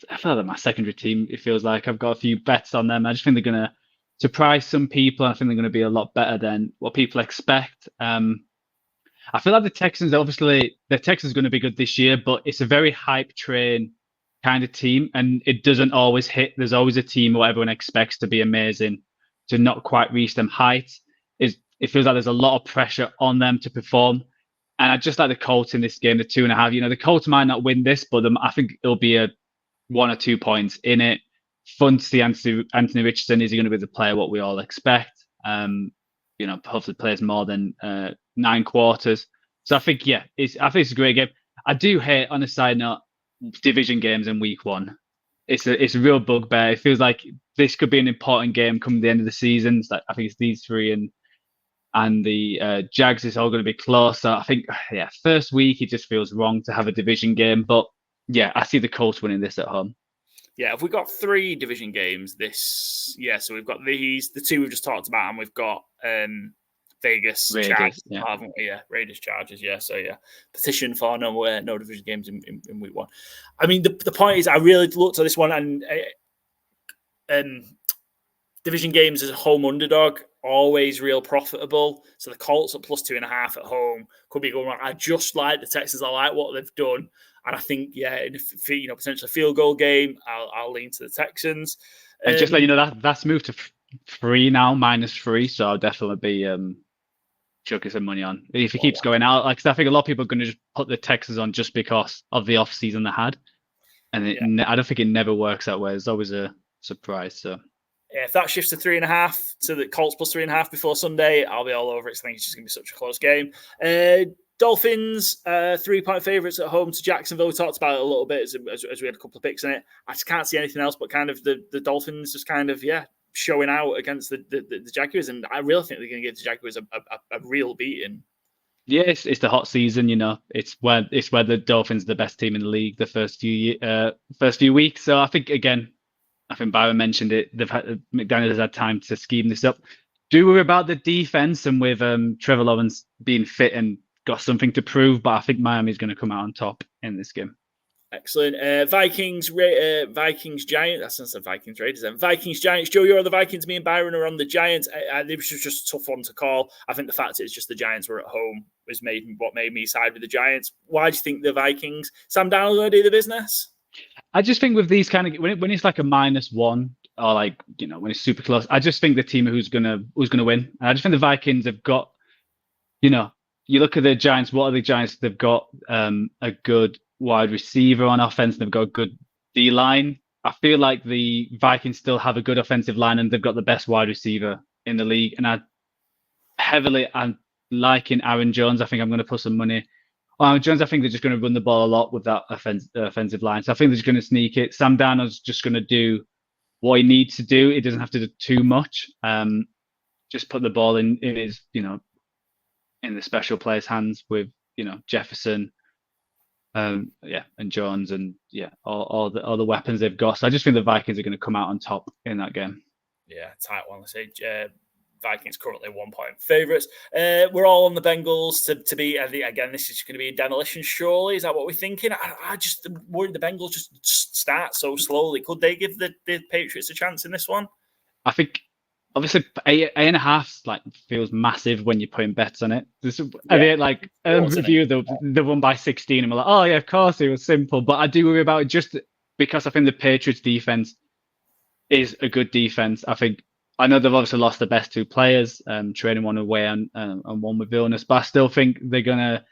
I feel like they're my secondary team. It feels like I've got a few bets on them. I just think they're going to surprise some people. I think they're going to be a lot better than what people expect. I feel like the Texans are going to be good this year, but it's a very hype train kind of team, and it doesn't always hit. There's always a team where everyone expects to be amazing to not quite reach them heights. It feels like there's a lot of pressure on them to perform. And I just like the Colts in this game, the 2.5. The Colts might not win this, but I think it'll be a 1 or 2 points in it. Fun to see Anthony Richardson. Is he going to be the player what we all expect? Hopefully plays more than 9 quarters. So I think, it's a great game. I do hate, on a side note, division games in week 1. It's a real bugbear. It feels like this could be an important game come the end of the season. It's like, I think it's these 3 and the Jags is all going to be close. So I think, first week it just feels wrong to have a division game. But yeah, I see the Colts winning this at home. Yeah, if we've got 3 division games this, so we've got the 2 we've just talked about, and we've got Vegas Raiders, Chargers, yeah. haven't we? Yeah, Raiders Chargers, yeah. So petition for no division games in week 1. I mean, the point is, I really looked at this one, and division games as a home underdog, always real profitable. So the Colts at +2.5 at home could be going wrong. I just like the Texans. I like what they've done. And I think, potentially field goal game, I'll lean to the Texans. And just let you know that's moved to 3 now, -3. So I'll definitely be chucking some money on if he keeps going out. Like, I think a lot of people are going to just put the Texans on just because of the off season they had, and I don't think it never works that way. It's always a surprise. So if that shifts to 3.5 to the Colts +3.5 before Sunday, I'll be all over it. I think it's just going to be such a close game. Dolphins, 3-point favourites at home to Jacksonville. We talked about it a little bit as we had a couple of picks in it. I just can't see anything else but kind of the Dolphins just kind of, showing out against the Jaguars. And I really think they're going to give the Jaguars a real beating. Yeah, it's the hot season, It's where the Dolphins are the best team in the league the first few weeks. So I think Byron mentioned it. McDaniel has had time to scheme this up. Do worry about the defense, and with Trevor Lawrence being fit and got something to prove, but I think Miami's going to come out on top in this game. Excellent. Vikings, Giants. That's not the Vikings, Raiders. Vikings, Giants. Joe, you're on the Vikings. Me and Byron are on the Giants. It was just a tough one to call. I think the fact is just the Giants were at home was what made me side with the Giants. Why do you think the Vikings? Sam Darnold going to do the business? I just think with these kind of when it's like a -1 or when it's super close, I just think the team who's gonna win. And I just think the Vikings have got, you look at the Giants. What are the Giants? They've got a good wide receiver on offense. They've got a good D line. I feel like the Vikings still have a good offensive line, and they've got the best wide receiver in the league. And I'm liking Aaron Jones. I think I'm going to put some money on Aaron Jones. I think they're just going to run the ball a lot with that offensive line. So I think they're just going to sneak it. Sam Darnold's just going to do what he needs to do. He doesn't have to do too much. Just put the ball in his, in the special players' hands with, Jefferson, and Jones, and all the weapons they've got. So I just think the Vikings are going to come out on top in that game. Yeah, tight one. Let's say Vikings currently 1-point favourites. We're all on the Bengals to be, again, this is going to be a demolition, surely. Is that what we're thinking? I just worry the Bengals just start so slowly. Could they give the Patriots a chance in this one? I think, obviously, 8.5 feels massive when you're putting bets on it. Review the one by 16, and we're like, oh yeah, of course, it was simple. But I do worry about it just because I think the Patriots defense is a good defense. I know they've obviously lost the best 2 players, trading one away and one with illness, but I still think they're gonna.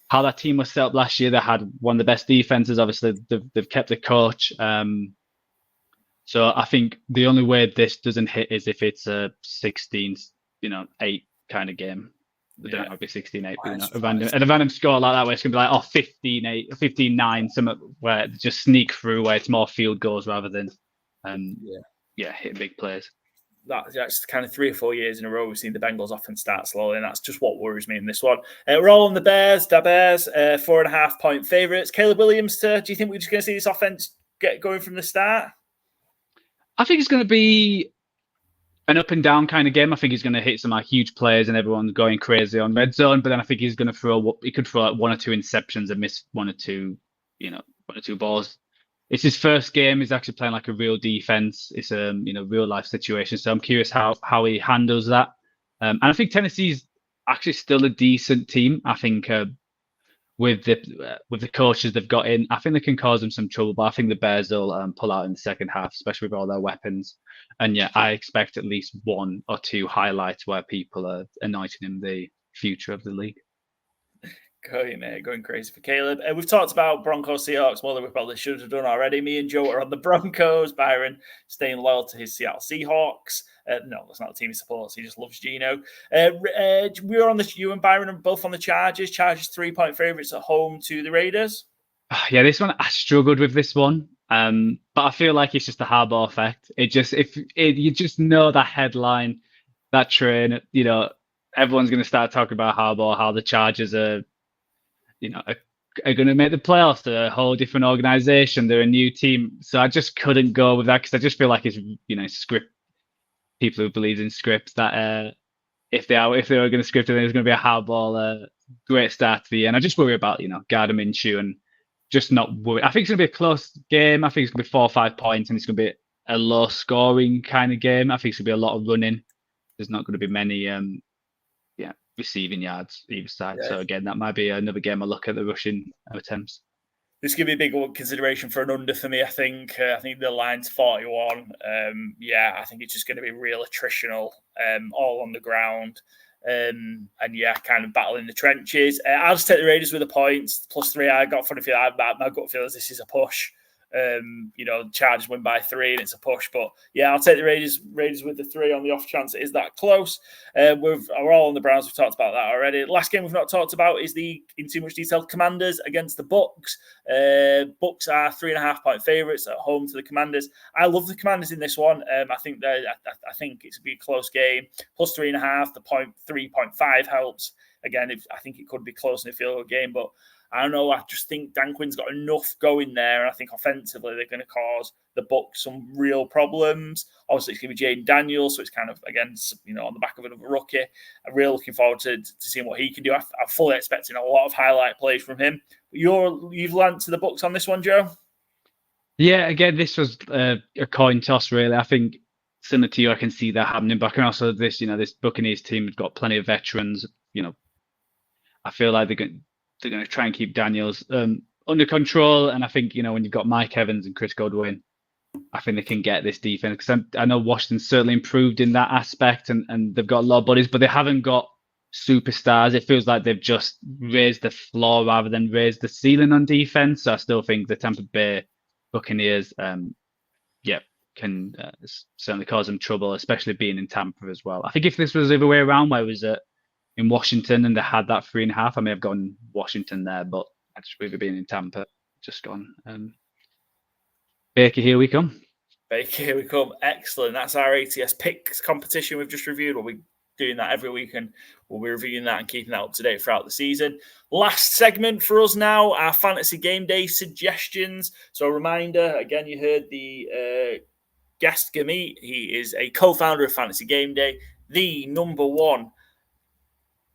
How that team was set up last year, they had one of the best defenses. Obviously, they've kept the coach. So I think the only way this doesn't hit is if it's a 16-8 kind of game. I don't know, it might be 16-8, but a random score like that where it's going to be like 15-8, 15-9, something where it just sneak through, where it's more field goals rather than hitting big plays. That's kind of 3 or 4 years in a row we've seen the Bengals often start slowly, and that's just what worries me in this one. We're all on the Bears. 4.5-point favourites. Caleb Williams, do you think we're just going to see this offense get going from the start? I think it's going to be an up and down kind of game. I think he's going to hit some huge players and everyone's going crazy on red zone. But then I think he's going to he could throw 1 or 2 interceptions and miss 1 or 2 balls. It's his first game. He's actually playing like a real defense. It's a real life situation. So I'm curious how he handles that. And I think Tennessee's actually still a decent team. I think with the coaches they've got in, I think they can cause them some trouble. But I think the Bears will pull out in the second half, especially with all their weapons. And I expect at least 1 or 2 highlights where people are anointing him the future of the league. Going crazy for Caleb. We've talked about Broncos Seahawks more than we probably should have done already. Me and Joe are on the Broncos. Byron staying loyal to his Seattle Seahawks. No, that's not the team he supports. He just loves Geno. You and Byron are both on the Chargers. Chargers 3-point favourites at home to the Raiders. Yeah, this one I struggled with this one, but I feel like it's just the Harbaugh effect. You just know that headline, that train, everyone's going to start talking about Harbaugh, how the Chargers are going to make the playoffs. They're a whole different organization. They're a new team. So I just couldn't go with that because I just feel like it's script. People who believe in scripts that if they were going to script it, there's going to be a Harbaugh great start to the year. And I just worry about Gardner Minshew and just not worry. I think it's going to be a close game. I think it's going to be 4 or 5 points, and it's going to be a low scoring kind of game. I think it's going to be a lot of running. There's not going to be many receiving yards either side. Yeah. So again, that might be another game I look at the rushing attempts. This could be a big consideration for an under for me, I think. I think the line's 41. I think it's just going to be real attritional, all on the ground. And kind of battling the trenches. I'll just take the Raiders with the points. +3, I got funny feel. My gut feel is this is a push. Chargers win by 3 and it's a push. But I'll take the Raiders with the 3 on the off chance it is that close. We're all on the Browns. We've talked about that already. Last game we've not talked about is in too much detail, Commanders against the Bucks. Bucks are 3.5 point favourites at home to the Commanders. I love the Commanders in this one. I think it's going to be a close game. +3.5, the 3.5 helps. Again, I think it could be close in a field goal game, but I don't know. I just think Dan Quinn's got enough going there. I think offensively they're going to cause the Bucks some real problems. Obviously, it's going to be Jaden Daniels, so it's kind of, again, on the back of another rookie. I'm really looking forward to seeing what he can do. I'm fully expecting a lot of highlight plays from him. You've landed to the Bucks on this one, Joe? Yeah, again, this was a coin toss, really. I think similar to you, I can see that happening. But I can also this Buccaneers team has got plenty of veterans. I feel like they're going to try and keep Daniels under control. And I think, when you've got Mike Evans and Chris Godwin, I think they can get this defense. Because I know Washington's certainly improved in that aspect and they've got a lot of bodies, but they haven't got superstars. It feels like they've just raised the floor rather than raised the ceiling on defense. So I still think the Tampa Bay Buccaneers, can certainly cause them trouble, especially being in Tampa as well. I think if this was the other way around, where it was in Washington and they had that 3.5, I may have gone Washington there, but I just really being in Tampa, just gone. Baker, here we come. Baker, here we come. Excellent. That's our ATS Picks competition we've just reviewed. We'll be doing that every week and we'll be reviewing that and keeping that up to date throughout the season. Last segment for us now, our Fantasy Game Day suggestions. So a reminder, again, you heard the guest Gurmeet. He is a co-founder of Fantasy Game Day, the number one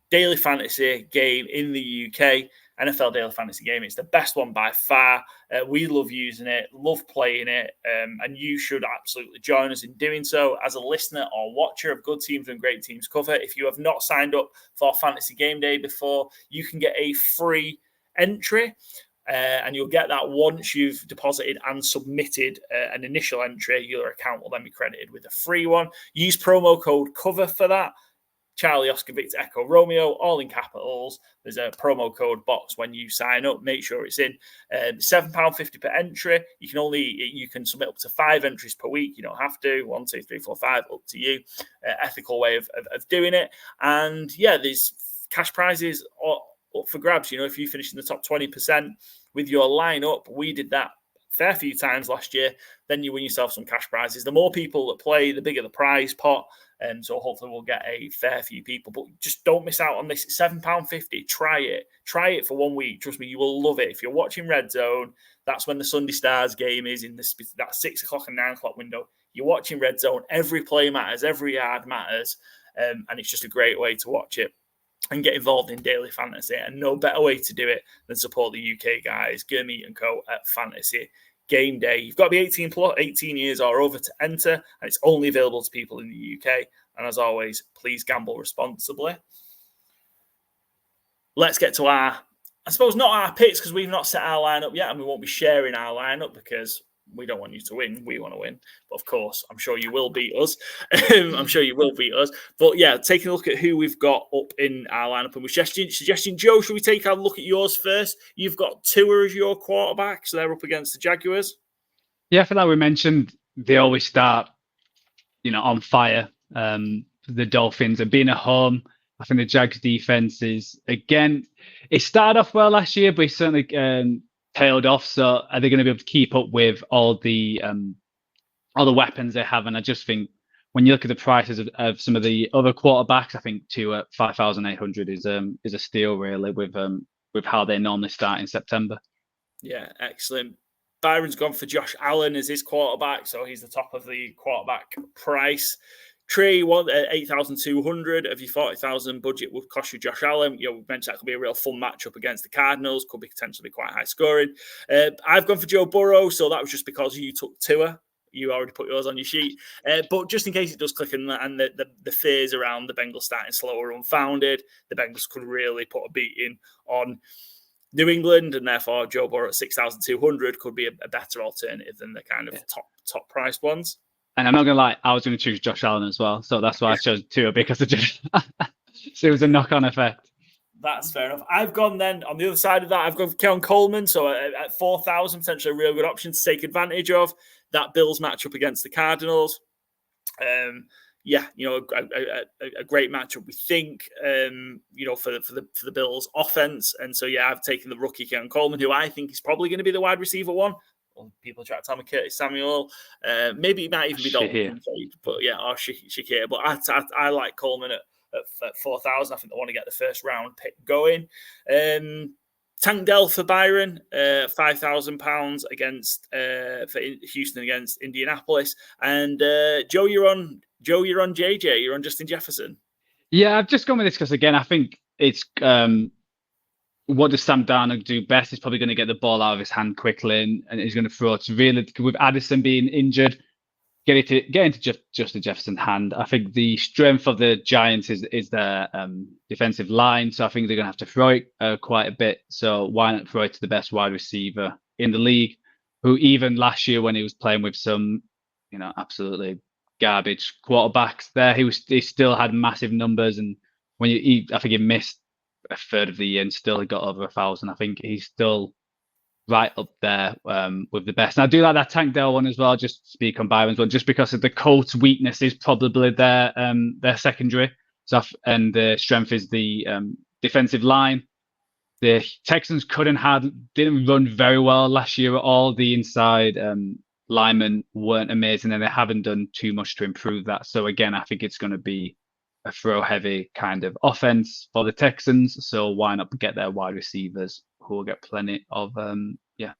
daily fantasy game in the UK, NFL daily fantasy game. It's the best one by far. We love using it, love playing it, and you should absolutely join us in doing so as a listener or watcher of Good Teams and Great Teams cover. If you have not signed up for Fantasy Game Day before, you can get a free entry. And you'll get that once you've deposited and submitted an initial entry. Your account will then be credited with a free one. Use promo code COVER for that. Charlie, Oscar, Victor, Echo, Romeo, all in capitals. There's a promo code box when you sign up. Make sure it's in. £7.50 per entry. You can submit up to 5 entries per week. You don't have to. 1, 2, 3, 4, 5. Up to you. Ethical way of doing it. And there's cash prizes up for grabs. If you finish in the top 20% with your lineup, we did that a fair few times last year. Then you win yourself some cash prizes. The more people that play, the bigger the prize pot. And so hopefully we'll get a fair few people. But just don't miss out on this. It's £7.50. Try it. Try it for 1 week. Trust me, you will love it. If you're watching Red Zone, that's when the Sunday Stars game is in that 6 o'clock and 9 o'clock window. You're watching Red Zone. Every play matters. Every yard matters. And it's just a great way to watch it and get involved in daily fantasy. And no better way to do it than support the UK guys, Gurmeet and Co. at Fantasy Game Day. You've got to be 18 years or over to enter, and it's only available to people in the UK. And as always, please gamble responsibly. Let's get to our, I suppose not our picks, because we've not set our lineup yet, and we won't be sharing our lineup because we don't want you to win. We want to win. But of course, I'm sure you will beat us. But taking a look at who we've got up in our lineup, and we're suggesting Joe, should we take a look at yours first? You've got Tua as your quarterback, so they're up against the Jaguars. Yeah, I feel like we mentioned they always start, on fire. The Dolphins and being at home, I think the Jags defense is, again, it started off well last year, but it certainly tailed off. So are they going to be able to keep up with all the weapons they have? And I just think when you look at the prices of some of the other quarterbacks, I think Tua at 5,800 is a steal really with how they normally start in September. Yeah, excellent. Byron's gone for Josh Allen as his quarterback, so he's the top of the quarterback price. Tree one at 8,200 of your 40,000 budget would cost you Josh Allen. We mentioned that could be a real fun matchup against the Cardinals. Could be potentially quite high scoring. I've gone for Joe Burrow, so that was just because you took Tua. You already put yours on your sheet, but just in case it does click and the fears around the Bengals starting slow are unfounded, the Bengals could really put a beating on New England, and therefore Joe Burrow at 6,200 could be a better alternative than the kind of top priced ones. And I'm not gonna lie, I was going to choose Josh Allen as well, so that's why I chose Tua, because of just so it was a knock-on effect. That's fair enough. I've gone then on the other side of that. I've gone for Keon Coleman, so at 4,000, potentially a real good option to take advantage of that Bills matchup against the Cardinals. A great matchup, we think, for the Bills offense. And so, I've taken the rookie Keon Coleman, who I think is probably going to be the wide receiver one. Well, people try to tell me Curtis Samuel. Maybe it might even be Dalton, but or Shakir. But I like Coleman at 4,000. I think they want to get the first round pick going. Tank Dell for Byron, £5,000 against for Houston against Indianapolis. And Joe, you're on JJ. You're on Justin Jefferson. Yeah, I've just gone with this because, again, I think it's what does Sam Darnold do best? He's probably going to get the ball out of his hand quickly, and he's going to throw it really, with Addison being injured, get into Justin Jefferson's hand. I think the strength of the Giants is their defensive line, so I think they're going to have to throw it quite a bit. So why not throw it to the best wide receiver in the league, who even last year when he was playing with some, absolutely garbage quarterbacks there, he still had massive numbers. And when I think he missed a third of the year and still he got over 1,000. I think he's still right up there with the best. And I do like that Tank Dell one as well, just to speak on Byron's one, just because of the Colts' weakness is probably their secondary. So, and the strength is the defensive line. The Texans didn't run very well last year at all. The inside linemen weren't amazing, and they haven't done too much to improve that. So again, I think it's going to be a throw-heavy kind of offense for the Texans. So why not get their wide receivers who will get plenty of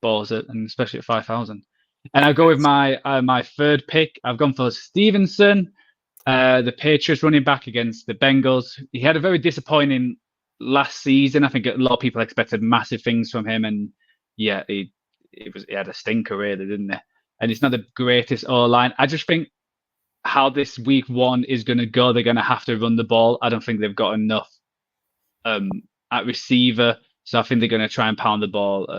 balls, and especially at 5,000. And I'll go with my third pick. I've gone for Stevenson, the Patriots running back against the Bengals. He had a very disappointing last season. I think a lot of people expected massive things from him, and he had a stinker really, didn't he? And it's not the greatest O-line. I just think how this week one is going to go, they're going to have to run the ball. I don't think they've got enough at receiver. So I think they're going to try and pound the ball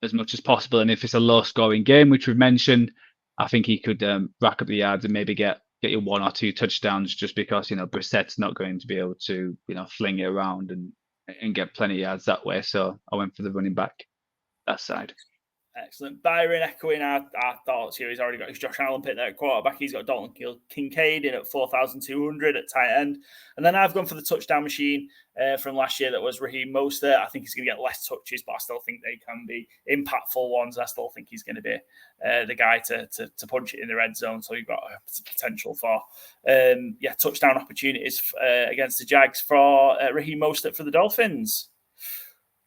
as much as possible. And if it's a low-scoring game, which we've mentioned, I think he could rack up the yards and maybe get you 1 or 2 touchdowns, just because Brissett's not going to be able to fling it around and get plenty of yards that way. So I went for the running back that side. Excellent. Byron echoing our thoughts here. He's already got his Josh Allen pick there at quarterback. He's got Dalton Kincaid in at 4,200 at tight end. And then I've gone for the touchdown machine from last year that was Raheem Mostert. I think he's going to get less touches, but I still think they can be impactful ones. I still think he's going to be the guy to punch it in the red zone. So you've got a potential for touchdown opportunities against the Jags for Raheem Mostert for the Dolphins.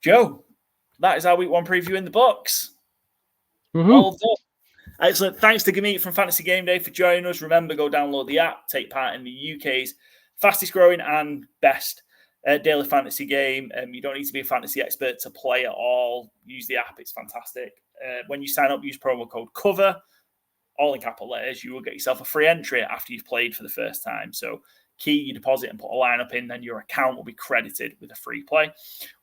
Joe, that is our week one preview in the books. All done. Excellent. Thanks to Gurmeet from Fantasy Gameday for joining us. Remember, go download the app, take part in the UK's fastest growing and best daily fantasy game. You don't need to be a fantasy expert to play at all. Use the app. It's fantastic. When you sign up, use promo code COVER, all in capital letters. You will get yourself a free entry after you've played for the first time. So key your deposit and put a lineup in, then your account will be credited with a free play.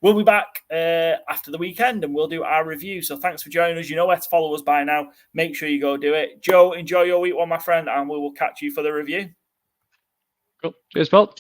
We'll be back after the weekend and we'll do our review. So thanks for joining us. You know where to follow us by now. Make sure you go do it. Joe, enjoy your week one, my friend, and we will catch you for the review. Cool. Cheers, Paul.